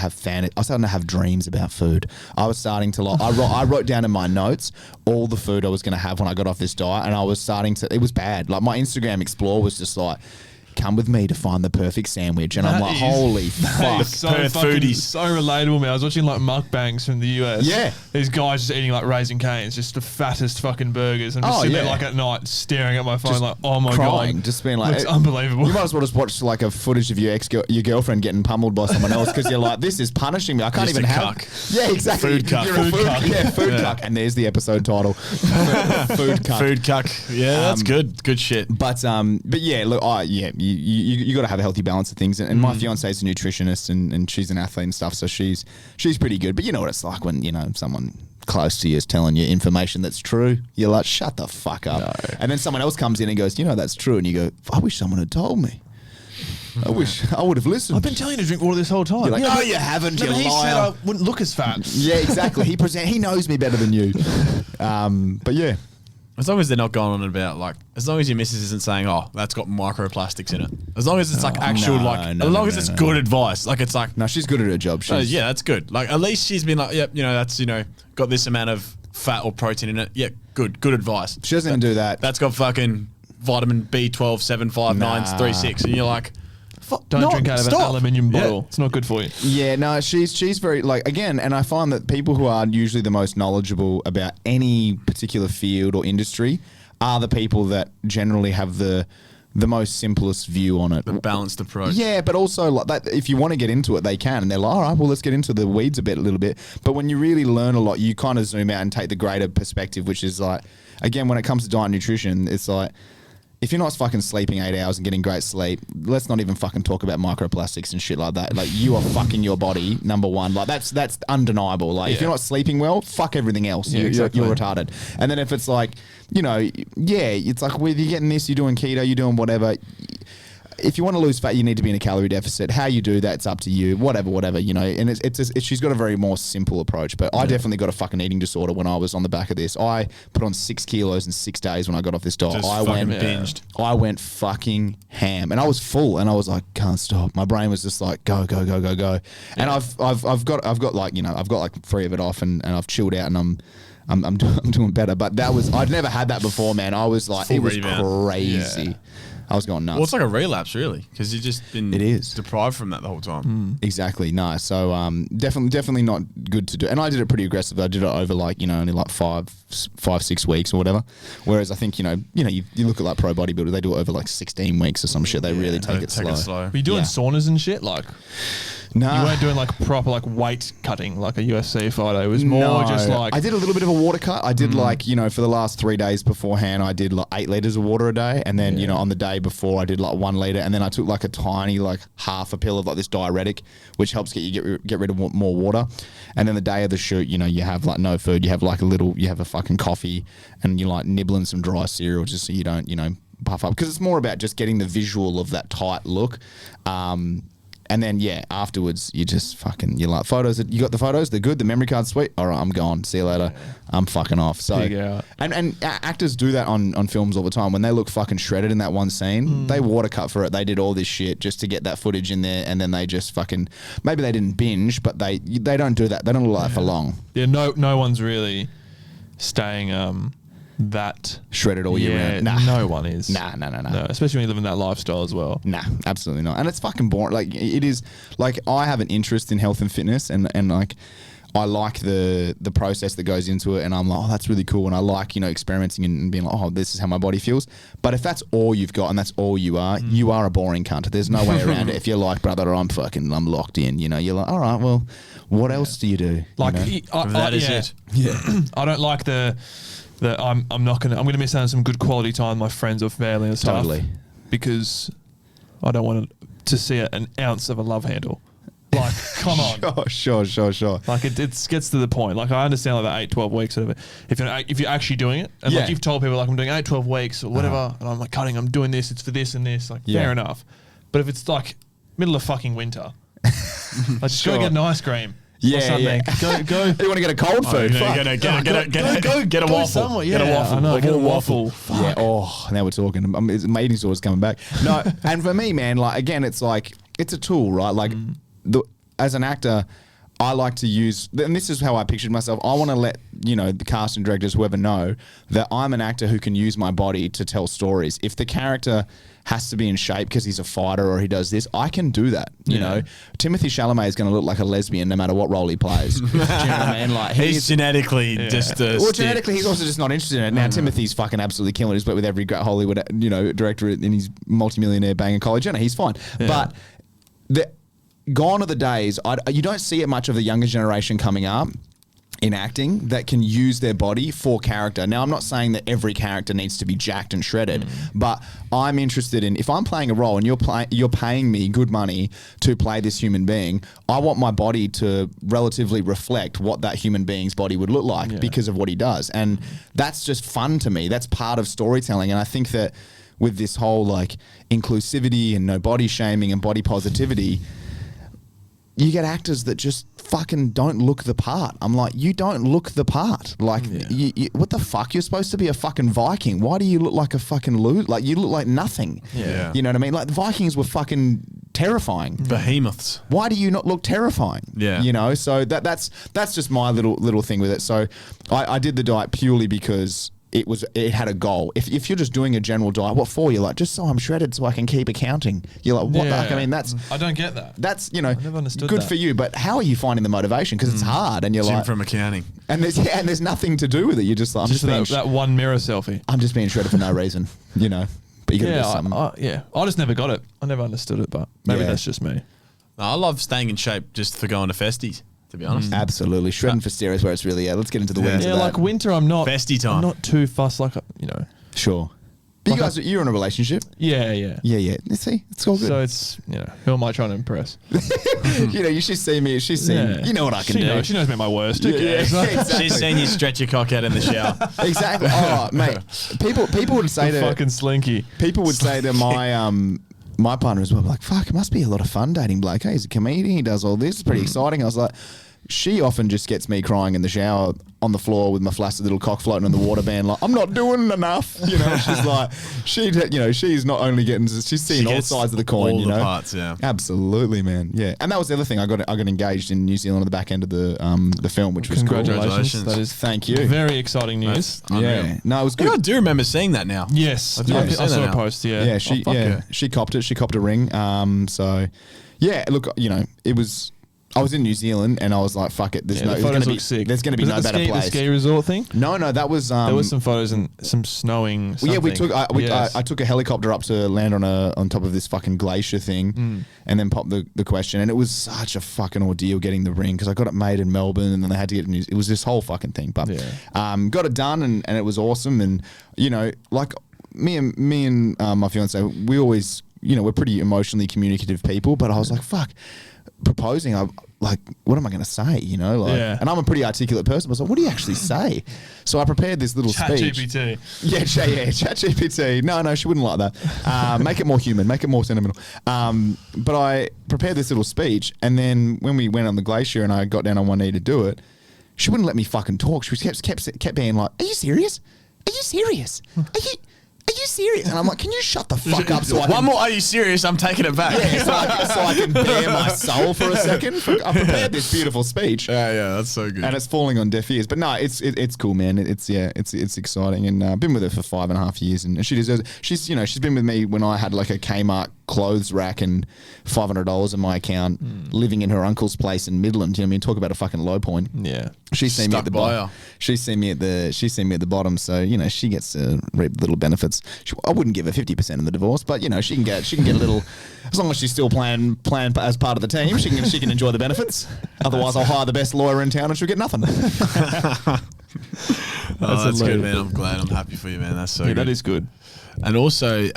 have dreams about food. I was starting to like, I wrote down in my notes all the food I was going to have when I got off this diet, and I was starting to, it was bad. Like my Instagram Explore was just like, come with me to find the perfect sandwich, and I'm like, holy fuck. So relatable, man. I was watching like mukbangs from the US. Yeah. These guys just eating like Raising Cane's, just the fattest fucking burgers. I'm just sitting there like at night staring at my phone just like, oh my crying, God. just being like, it's unbelievable. You might as well just watch like a footage of your girlfriend getting pummeled by someone else, because you're like, this is punishing me. I can't even have. Cuck. Yeah, exactly. Food cuck. You're a food cuck. Yeah, food cuck. And there's the episode title. Food cuck. Food cuck. Yeah, that's good. Good shit. But yeah, look, you got to have a healthy balance of things, and my fiance's a nutritionist, and she's an athlete and stuff, so she's pretty good. But you know what it's like when someone close to you is telling you information that's true. You're like, shut the fuck up. No. And then someone else comes in and goes, that's true, and you go, I wish someone had told me. I wish I would have listened. I've been telling you to drink water this whole time. You're like, Yeah, no, but- you haven't, No, you but he liar. said I wouldn't look as fat. Yeah, exactly. He knows me better than you. But yeah. As long as they're not going on about like, as long as your missus isn't saying, "Oh, that's got microplastics in it." As long as it's like actual, no, like, no, as long no, as no, it's no. good advice, like it's like, No, she's good at her job. She's, yeah, that's good. Like at least she's been like, yep, that's got this amount of fat or protein in it. Yeah, good advice. She doesn't even do that. That's got fucking vitamin B12 75936, and you're like, Don't drink out of an aluminium Yeah. bottle. It's not good for you. Yeah, no, she's very like again, and I find that people who are usually the most knowledgeable about any particular field or industry are the people that generally have the most simplest view on it. The balanced approach. Yeah, but also like that, if you want to get into it, they can, and they're like, all right, well, let's get into the weeds a little bit. But when you really learn a lot, you kind of zoom out and take the greater perspective, which is like, again, when it comes to diet and nutrition, it's like, if you're not fucking sleeping 8 hours and getting great sleep, let's not even fucking talk about microplastics and shit like that. Like, you are fucking your body, number one. Like, that's undeniable. Like, if you're not sleeping well, fuck everything else. Yeah, exactly. You're retarded. And then if it's like, it's like whether you're getting this, you're doing keto, you're doing whatever. If you want to lose fat, you need to be in a calorie deficit. How you do that, it's up to you. Whatever. And she's got a very more simple approach. But I definitely got a fucking eating disorder when I was on the back of this. I put on 6 kilos in 6 days when I got off this diet. Just I fucking went binged. I went fucking ham, and I was full, and I was like, can't stop. My brain was just like, go. And I've got like 3 of it off, and I've chilled out, and I'm doing better. But I'd never had that before, man. I was like, Full it was rebound. crazy. Yeah. I was going nuts. Well, it's like a relapse, really, because you've just been deprived from that the whole time. Exactly. No. So definitely not good to do. And I did it pretty aggressively. I did it over only like 5-6 weeks or whatever. Whereas I think you look at like pro bodybuilder, they do it over like 16 weeks or some shit. They really take it slow. Were you doing saunas and shit? Like, Nah. you weren't doing like proper like weight cutting like a UFC fighter. It was more just like I did a little bit of a water cut. I did for the last 3 days beforehand, I did like 8 liters of water a day, and then on the day before I did like 1 liter, and then I took like a tiny like half a pill of like this diuretic, which helps get rid of more water. And then the day of the shoot, you have like no food. You have like you have a fucking coffee, and you like nibbling some dry cereal just so you don't puff up, because it's more about just getting the visual of that tight look. And then, afterwards, you just fucking, you like photos. You got the photos? They're good. The memory card's sweet. All right, I'm gone. See you later. I'm fucking off. So, Dig out. and actors do that on films all the time. When they look fucking shredded in that one scene, they water cut for it. They did all this shit just to get that footage in there. And then they just fucking, maybe they didn't binge, but they don't do that. They don't look like that for long. Yeah, no one's really staying that Shredded all year round. Nah. No one is. Nah. No, especially when you live in that lifestyle as well. Nah, absolutely not. And it's fucking boring. Like, it is, like, I have an interest in health and fitness, and like, I like the process that goes into it, and I'm like, oh, that's really cool. And I like, experimenting and being like, oh, this is how my body feels. But if that's all you've got and that's all you are a boring cunt. There's no way around it. If you're like, brother, I'm locked in, you're like, all right, well, what else do you do? Like, That is it. Yeah. I don't like I'm gonna miss out on some good quality time with my friends or family and stuff. Totally. Because I don't want to see an ounce of a love handle. Like, come on. Sure. Like, it gets to the point. Like, I understand like the 8, 12 weeks or whatever. If you're actually doing it, and like you've told people like I'm doing 8, 12 weeks or whatever, and I'm like cutting, I'm doing this, it's for this and this. Like, fair enough. But if it's like middle of fucking winter, like just go get an ice cream. Or something. Go. You want to get a cold food? Get a waffle. Somewhere. Get a waffle. I know, A get a warm waffle. Yeah. Oh, now we're talking. My eating disorder's coming back. No, and for me, man, like, again, it's like, it's a tool, right? Like, as an actor, I like to use, and this is how I pictured myself. I want to let the cast and directors, whoever, know that I'm an actor who can use my body to tell stories. If the character has to be in shape because he's a fighter or he does this, I can do that. You know, Timothy Chalamet is going to look like a lesbian no matter what role he plays. Do you know what I mean? Like, He's genetically just well, genetically, he's also just not interested in it. Now, Timothy's fucking absolutely killing it. He's worked with every great Hollywood, director in his multimillionaire banging college. He's fine. Yeah. But gone are the days. You don't see it much of the younger generation coming up in acting that can use their body for character. Now, I'm not saying that every character needs to be jacked and shredded, but I'm interested in, if I'm playing a role and you're paying me good money to play this human being, I want my body to relatively reflect what that human being's body would look like because of what he does. And that's just fun to me. That's part of storytelling. And I think that with this whole like inclusivity and no body shaming and body positivity, you get actors that just fucking don't look the part. I'm like, you don't look the part. Like, what the fuck? You're supposed to be a fucking Viking. Why do you look like a fucking loot? Like, you look like nothing. Yeah. You know what I mean? Like, the Vikings were fucking terrifying. Behemoths. Why do you not look terrifying? Yeah. You know, so that's just my little thing with it. So I did the diet purely because it had a goal. If you're just doing a general diet, what for? You're like, just so I'm shredded so I can keep accounting. You're like, what the heck? I mean, I don't get that. That's, you know, never understood good that. for you, but how are you finding the motivation? Because it's hard, and you're Jim like, from accounting. and there's nothing to do with it. You're just like, That one mirror selfie. I'm just being shredded for no reason, you know. But you got to do something. I just never got it. I never understood it, but maybe that's just me. No, I love staying in shape just for going to festies, to be honest. Absolutely, shredding for steroids where it's really. Yeah, let's get into the weeds. Yeah, of that. like winter, I'm not. Festy time. I'm not too fussed. Like, you know. Sure. But you guys, you're in a relationship. Yeah. Yeah. See, it's all good. So it's, you know, who am I trying to impress? You know, you should see me. She's seen. Yeah. You know what I can do. She knows me at my worst. Who Yeah, cares? exactly. She's seen you stretch your cock out in the shower. Exactly. Oh, mate. People would say to Fucking slinky. people would say to my my partner as well, like, fuck, it must be a lot of fun dating Blake. Hey, he's a comedian. He does all this. It's pretty exciting. I was like, she often just gets me crying in the shower on the floor with my flaccid little cock floating on the water band, like, I'm not doing enough. You know, she's like, she's not only getting, she's seeing all sides of the coin. All you the know, parts, yeah. Absolutely, man. Yeah, and that was the other thing. I got engaged in New Zealand at the back end of the film, which was cool. Congratulations. That is Thank you. very exciting news. Yeah, no, it was I think good. I do remember seeing that now. Yes. I do remember I seeing saw that a now. post, yeah. Yeah, she copped it. She copped a ring. So, yeah, look, you know, it was. I was in New Zealand and I was like, "Fuck it." There's The photos look sick. There's going to be Was no it better the place. ski resort thing? No, that was. There was some photos and some snowing. Well, yeah, we something. took. Yes. I took a helicopter up to land on top of this fucking glacier thing, and then popped the question. And it was such a fucking ordeal getting the ring because I got it made in Melbourne, and then they had to get it. It was this whole fucking thing, but got it done, and it was awesome. And you know, like me and my fiance, we always, you know, we're pretty emotionally communicative people. But I was like, fuck. Proposing, I like, what am I going to say? You know, like, and I'm a pretty articulate person. I was like, what do you actually say? So I prepared this little speech. ChatGPT. Yeah, ChatGPT. No, she wouldn't like that. Make it more human, make it more sentimental. But I prepared this little speech, and then when we went on the glacier and I got down on one knee to do it, she wouldn't let me fucking talk. She kept being like, "Are you serious? Are you serious? Are you serious?" And I'm like, "Can you shut the fuck up?" So One more, are you serious? I'm taking it back. Yeah, so I can bare my soul for a second. I prepared this beautiful speech. Yeah, that's so good. And it's falling on deaf ears, but no, it's cool, man. It's exciting, and been with her for 5.5 years, and she deserves it. She's been with me when I had like a Kmart clothes rack and $500 in my account, living in her uncle's place in Midland. You know what I mean? Talk about a fucking low point. Yeah. She's seen me at the bottom. her. She's seen me at the bottom, so you know she gets to reap little benefits. I wouldn't give her 50% in the divorce, but you know she can get a little, as long as she's still playing as part of the team. She can enjoy the benefits. Otherwise, I'll hire the best lawyer in town and she'll get nothing. That's good, man. I'm glad. I'm happy for you, man. That's so good. That is good. And also,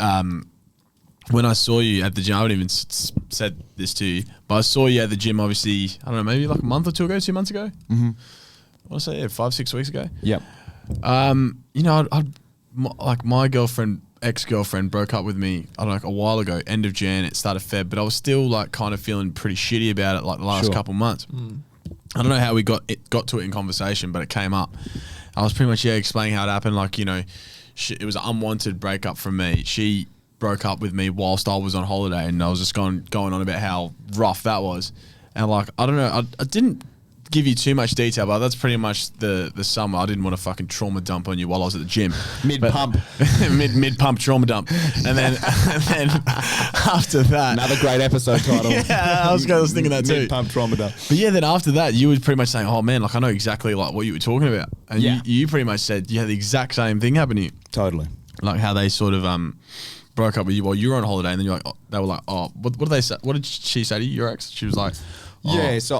when I saw you at the gym, I haven't even said this to you, but I saw you at the gym, obviously, I don't know, maybe like a month or two ago, 2 months ago? Mm-hmm. I want to say, 5-6 weeks ago. Yep. You know, like my ex-girlfriend broke up with me, I don't know, like a while ago, end of Jan, it started Feb, but I was still like kind of feeling pretty shitty about it like the last couple months. I don't know how we got to it in conversation, but it came up. I was pretty much explaining how it happened. Like, you know, it was an unwanted breakup from me. She broke up with me whilst I was on holiday, and I was just going on about how rough that was. And like, I don't know, I didn't give you too much detail, but that's pretty much the sum. I didn't want to fucking trauma dump on you while I was at the gym. Mid pump trauma dump. And then after that, another great episode title. Yeah, I was thinking that too. Mid pump trauma dump. But yeah, then after that, you were pretty much saying, "Oh man, like I know exactly like what you were talking about," and Yeah. you pretty much said you had the exact same thing happen to you. Totally. Like how they sort of broke up with you while you were on holiday, and then you're like, they were like, "Oh, what did they say? What did she say to you, your ex?" She was like, oh. Yeah, so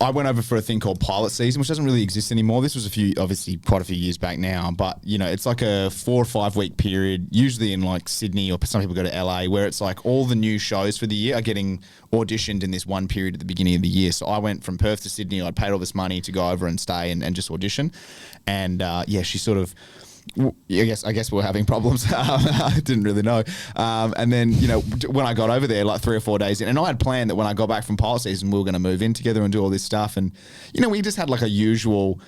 I went over for a thing called pilot season, which doesn't really exist anymore. This was obviously quite a few years back now, but you know, it's like a 4 or 5 week period, usually in like Sydney, or some people go to LA, where it's like all the new shows for the year are getting auditioned in this one period at the beginning of the year. So I went from Perth to Sydney. I'd paid all this money to go over and stay and just audition. And yeah, she sort of I guess we're having problems. I didn't really know. And then, you know, when I got over there, like 3 or 4 days in, and I had planned that when I got back from pilot season, we were going to move in together and do all this stuff. And, you know, we just had like a usual,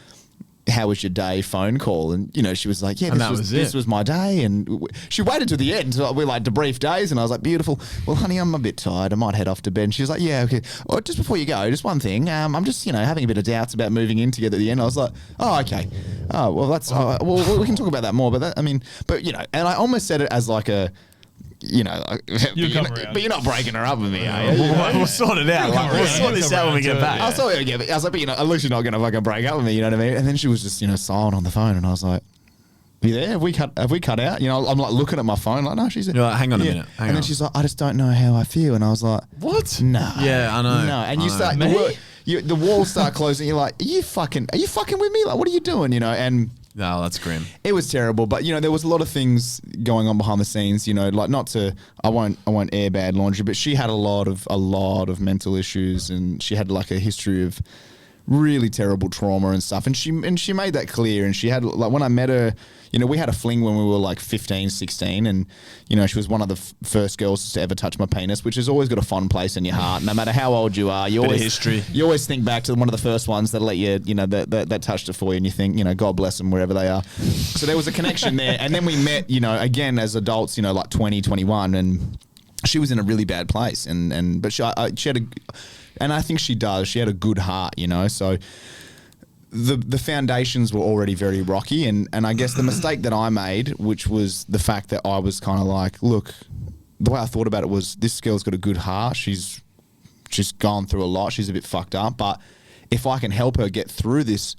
how was your day phone call? And, you know, she was like, yeah, this was my day. And she waited to the end. So we like debrief days. And I was like, beautiful. Well, honey, I'm a bit tired. I might head off to bed. And she was like, yeah, okay. Oh, just before you go, just one thing. I'm just, you know, having a bit of doubts about moving in together at the end. I was like, oh, okay. Oh, well, that's, well, we can talk about that more. But that, I mean, but, you know, and I almost said it as like a, you know, but you're not breaking her up with me, are you? We'll sort it out. Like, we'll sort this out when we get back. I was like, but you know, at least you're not going to fucking break up with me, you know what I mean? And then she was just, you know, silent on the phone, and I was like, "Are you there? Have we cut out?" You know, I'm like looking at my phone, like, "No, she's there." You're like, hang on a minute. Then she's like, "I just don't know how I feel," and I was like, "What? No, yeah, I know." No, and you start the walls start closing. You're like, are you fucking with me? Like, what are you doing? You know, and. No, that's grim. It was terrible, but you know there was a lot of things going on behind the scenes. You know, like I won't air bad laundry, but she had a lot of mental issues, and she had like a history of really terrible trauma and stuff. And she made that clear. And she had, like, when I met her, you know, we had a fling when we were like 15, 16, and you know she was one of the first girls to ever touch my penis, which has always got a fond place in your heart. No matter how old you are, you always think back to one of the first ones that let you, you know, that touched it for you, and you think, you know, God bless them wherever they are. So there was a connection there, and then we met, you know, again as adults, you know, like 20, 21, and she was in a really bad place, but she had a, and I think she does. She had a good heart, you know, so. The foundations were already very rocky, and I guess the mistake that I made, which was the fact that I was kind of like, look, the way I thought about it was, this girl's got a good heart. She's gone through a lot. She's a bit fucked up, but if I can help her get through this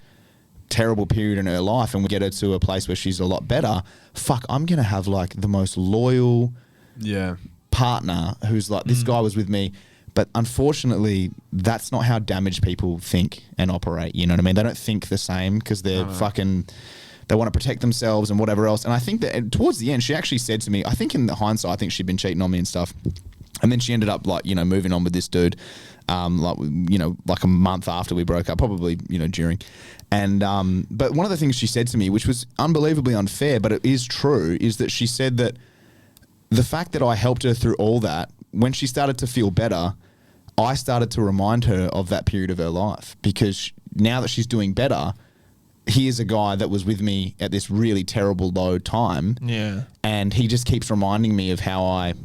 terrible period in her life and we get her to a place where she's a lot better, fuck, I'm going to have like the most loyal partner who's like, this guy was with me. But unfortunately, that's not how damaged people think and operate. You know what I mean? They don't think the same because they're they want to protect themselves and whatever else. And I think that towards the end, she actually said to me, I think in the hindsight, I think she'd been cheating on me and stuff. And then she ended up like, you know, moving on with this dude, like, you know, like a month after we broke up, probably, you know, during. And, but one of the things she said to me, which was unbelievably unfair, but it is true, is that she said that the fact that I helped her through all that, when she started to feel better, I started to remind her of that period of her life, because now that she's doing better, here's a guy that was with me at this really terrible low time. Yeah. And he just keeps reminding me of how I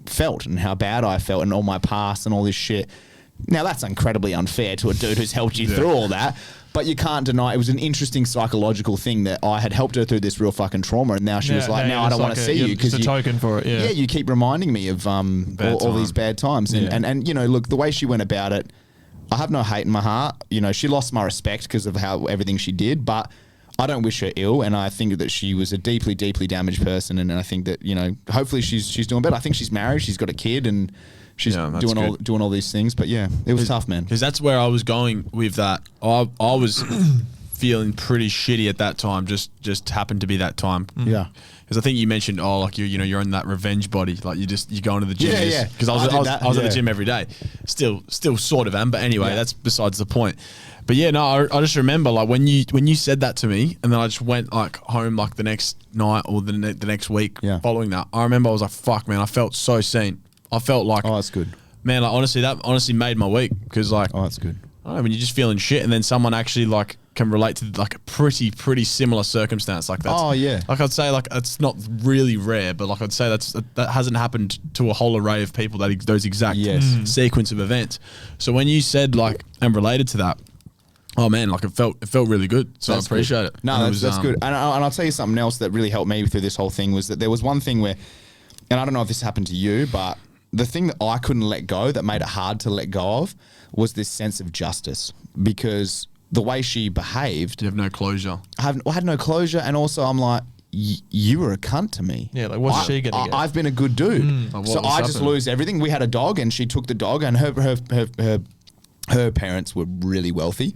felt and how bad I felt and all my past and all this shit. Now that's incredibly unfair to a dude who's helped you through all that. But you can't deny it was an interesting psychological thing that I had helped her through this real fucking trauma, and now she was like, "No, I don't want to see you because it's a token for it." Yeah, you keep reminding me of all these bad times, and you know, look, the way she went about it, I have no hate in my heart. You know, she lost my respect because of how everything she did, but I don't wish her ill, and I think that she was a deeply, deeply damaged person, and I think that, you know, hopefully she's doing better. I think she's married, she's got a kid, and she's doing all these things. But yeah, it was tough, man. Because that's where I was going with that. I was feeling pretty shitty at that time. Just happened to be that time. Yeah. Because I think you mentioned, like you're in that revenge body. Like you go into the gym. Yeah. Because I was at the gym every day. Still sort of am. But anyway, that's besides the point. But yeah, no, I just remember like when you said that to me, and then I just went like home like the next night or the next week following that. I remember I was like, fuck, man, I felt so seen. I felt like, oh, that's good, man. Like honestly made my week, because like, oh, that's good. I don't know, when you're just feeling shit, and then someone actually like can relate to like a pretty similar circumstance like that. Oh yeah. Like I'd say like it's not really rare, but like I'd say that hasn't happened to a whole array of people, those exact sequence of events. So when you said like and related to that, oh man, like it felt really good. So that's I appreciate it. No, that's good. And I'll tell you something else that really helped me through this whole thing was that there was one thing where, and I don't know if this happened to you, but the thing that I couldn't let go, that made it hard to let go of, was this sense of justice, because the way she behaved. You have no closure. I had no closure, and also I'm like, you were a cunt to me. Yeah, like what's she gonna get? I've been a good dude, Like, so I just lose everything. We had a dog, and she took the dog, and her parents were really wealthy,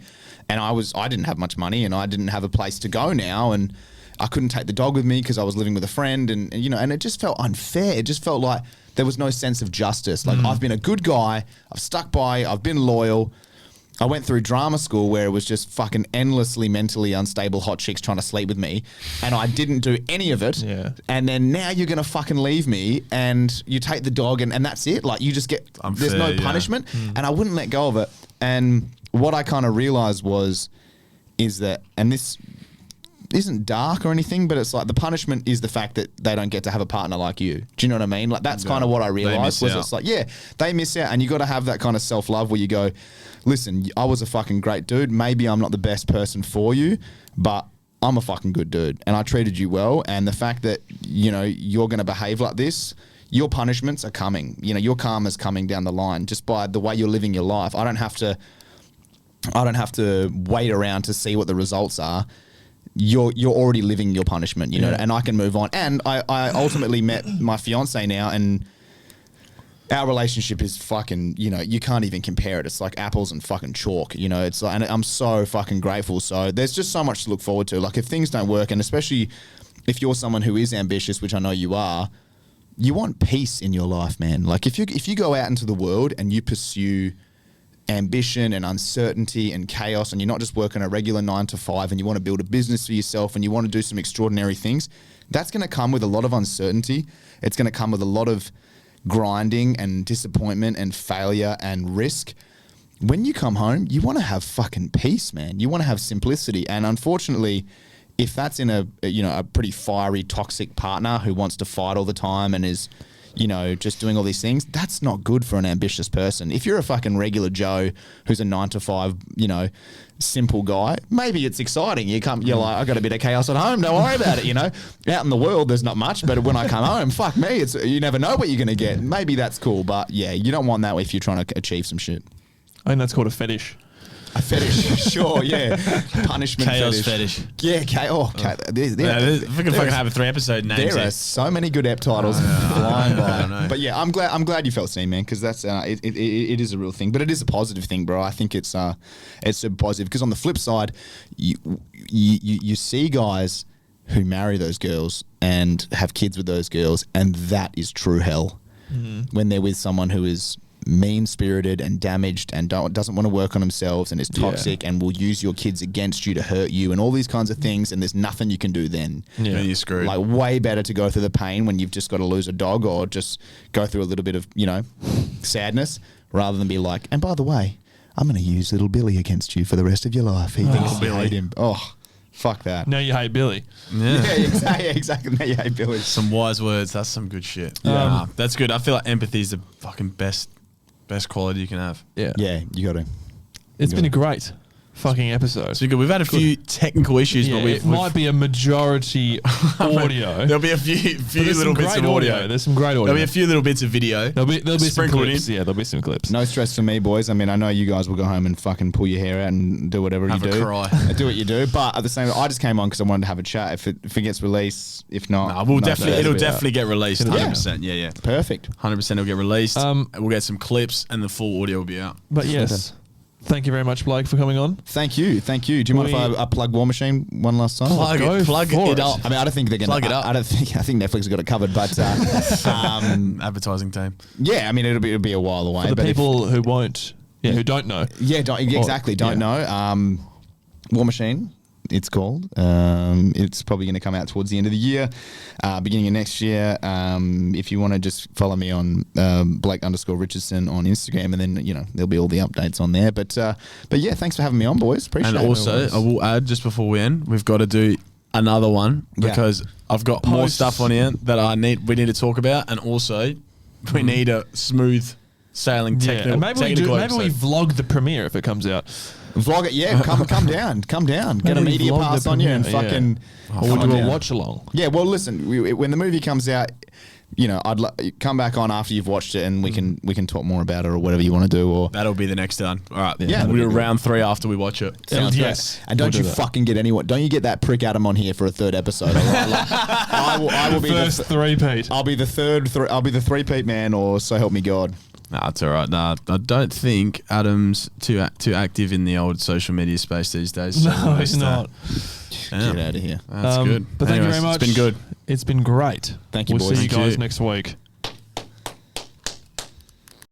and I didn't have much money, and I didn't have a place to go now, and I couldn't take the dog with me because I was living with a friend, and you know, and it just felt unfair. It just felt like there was no sense of justice. Like I've been a good guy, I've stuck by, I've been loyal, I went through drama school where it was just fucking endlessly mentally unstable hot chicks trying to sleep with me, and I didn't do any of it. Yeah. And then now you're gonna fucking leave me, and you take the dog, and that's it. Like you just get there's no punishment, and I wouldn't let go of it. And what I kind of realized is that, and this isn't dark or anything, but it's like the punishment is the fact that they don't get to have a partner like you. Do you know what I mean? Like that's kind of what I realized was it's like, yeah, they miss out, and you got to have that kind of self-love where you go, listen, I was a fucking great dude. Maybe I'm not the best person for you, but I'm a fucking good dude and I treated you well. And the fact that, you know, you're going to behave like this, your punishments are coming. You know, your karma's coming down the line just by the way you're living your life. I don't have to wait around to see what the results are. You're already living your punishment, you know, and I can move on. And I ultimately met my fiance now, and our relationship is fucking, you know, you can't even compare it. It's like apples and fucking chalk, you know. It's like, and I'm so fucking grateful. So there's just so much to look forward to. Like if things don't work, and especially if you're someone who is ambitious, which I know you are, you want peace in your life, man. Like if you go out into the world and you pursue ambition and uncertainty and chaos, and you're not just working a regular 9 to 5, and you want to build a business for yourself, and you want to do some extraordinary things, that's going to come with a lot of uncertainty. It's going to come with a lot of grinding and disappointment and failure and risk. When you come home, you want to have fucking peace, man. You want to have simplicity. And unfortunately, if that's in a pretty fiery, toxic partner who wants to fight all the time and is, you know, just doing all these things, that's not good for an ambitious person. If you're a fucking regular Joe who's a 9 to 5, you know, simple guy, maybe it's exciting. You're like, I got a bit of chaos at home. Don't worry about it. You know, out in the world, there's not much, but when I come home, fuck me, you never know what you're going to get. Maybe that's cool, but yeah, you don't want that if you're trying to achieve some shit. I think that's called a fetish. A fetish, sure, yeah. Punishment chaos fetish. Yeah, chaos. We can fucking have a 3-episode name. There are so many good ep titles flying by. But yeah, I'm glad you felt seen, man, because that's it is a real thing, but it is a positive thing, bro. I think it's a positive, because on the flip side, you see guys who marry those girls and have kids with those girls, and that is true hell. When they're with someone who is mean-spirited and damaged and doesn't want to work on themselves and is toxic and will use your kids against you to hurt you and all these kinds of things, and there's nothing you can do then. Yeah, you're screwed. Like, way better to go through the pain when you've just got to lose a dog, or just go through a little bit of, you know, sadness, rather than be like, and by the way, I'm going to use little Billy against you for the rest of your life. He thinks you hate him. Oh, fuck that. Now you hate Billy. Yeah, exactly. Now you hate Billy. Some wise words. That's some good shit. That's good. I feel like empathy is the fucking best quality you can have. Yeah. Yeah, you got to. It's been a great fucking episode. So good. We've had a few technical issues, but it might be a majority audio. There'll be a few little bits of audio. There's some great audio. There'll be a few little bits of video. There'll be some clips. Yeah, there'll be some clips. No stress for me, boys. I mean, I know you guys will go home and fucking pull your hair out and do whatever you do. Have a cry. Do what you do. But at the same time, I just came on because I wanted to have a chat. If it gets released, if not, it'll definitely get released. 100%. Yeah. Perfect. 100% it'll get released. We'll get some clips and the full audio will be out. But yes. Thank you very much, Blake, for coming on. Thank you. Do you mind if I plug War Machine one last time? Plug it up. I mean, I don't think they're going to plug it up. I think Netflix has got it covered, but advertising team. Yeah, I mean, it'll be a while away. For the people who don't know. Yeah, don't know. War Machine, it's called. It's probably going to come out towards the end of the year, beginning of next year. If you want to just follow me on Blake_Richardson on Instagram, and then, you know, there'll be all the updates on there. But yeah, thanks for having me on, boys. Appreciate it. And also, I will add, just before we end, we've got to do another one, because I've got more stuff on here that we need to talk about, and also we need a smooth sailing technical. And maybe we vlog the premiere if it comes out. Vlog it, yeah. Come down. Get a media pass on you and fucking. Or we'll do a watch along. Yeah, well, listen. When the movie comes out, you know, I'd come back on after you've watched it, and we can talk more about it, or whatever you want to do. Or that'll be the next one. All right. Yeah, we'll do round 3 after we watch it. Sounds yes. Great. And don't you fucking get anyone. Don't you get that prick Adam on here for a 3rd episode? I will be first three-peat. I'll be the third. I'll be the 3-peat man, or so help me God. Nah, it's all right. Nah, I don't think Adam's too active in the old social media space these days. So no, he's not. Get out of here. That's good. But thank you very much. It's been good. It's been great. Thank you, boys. We'll see you guys next week.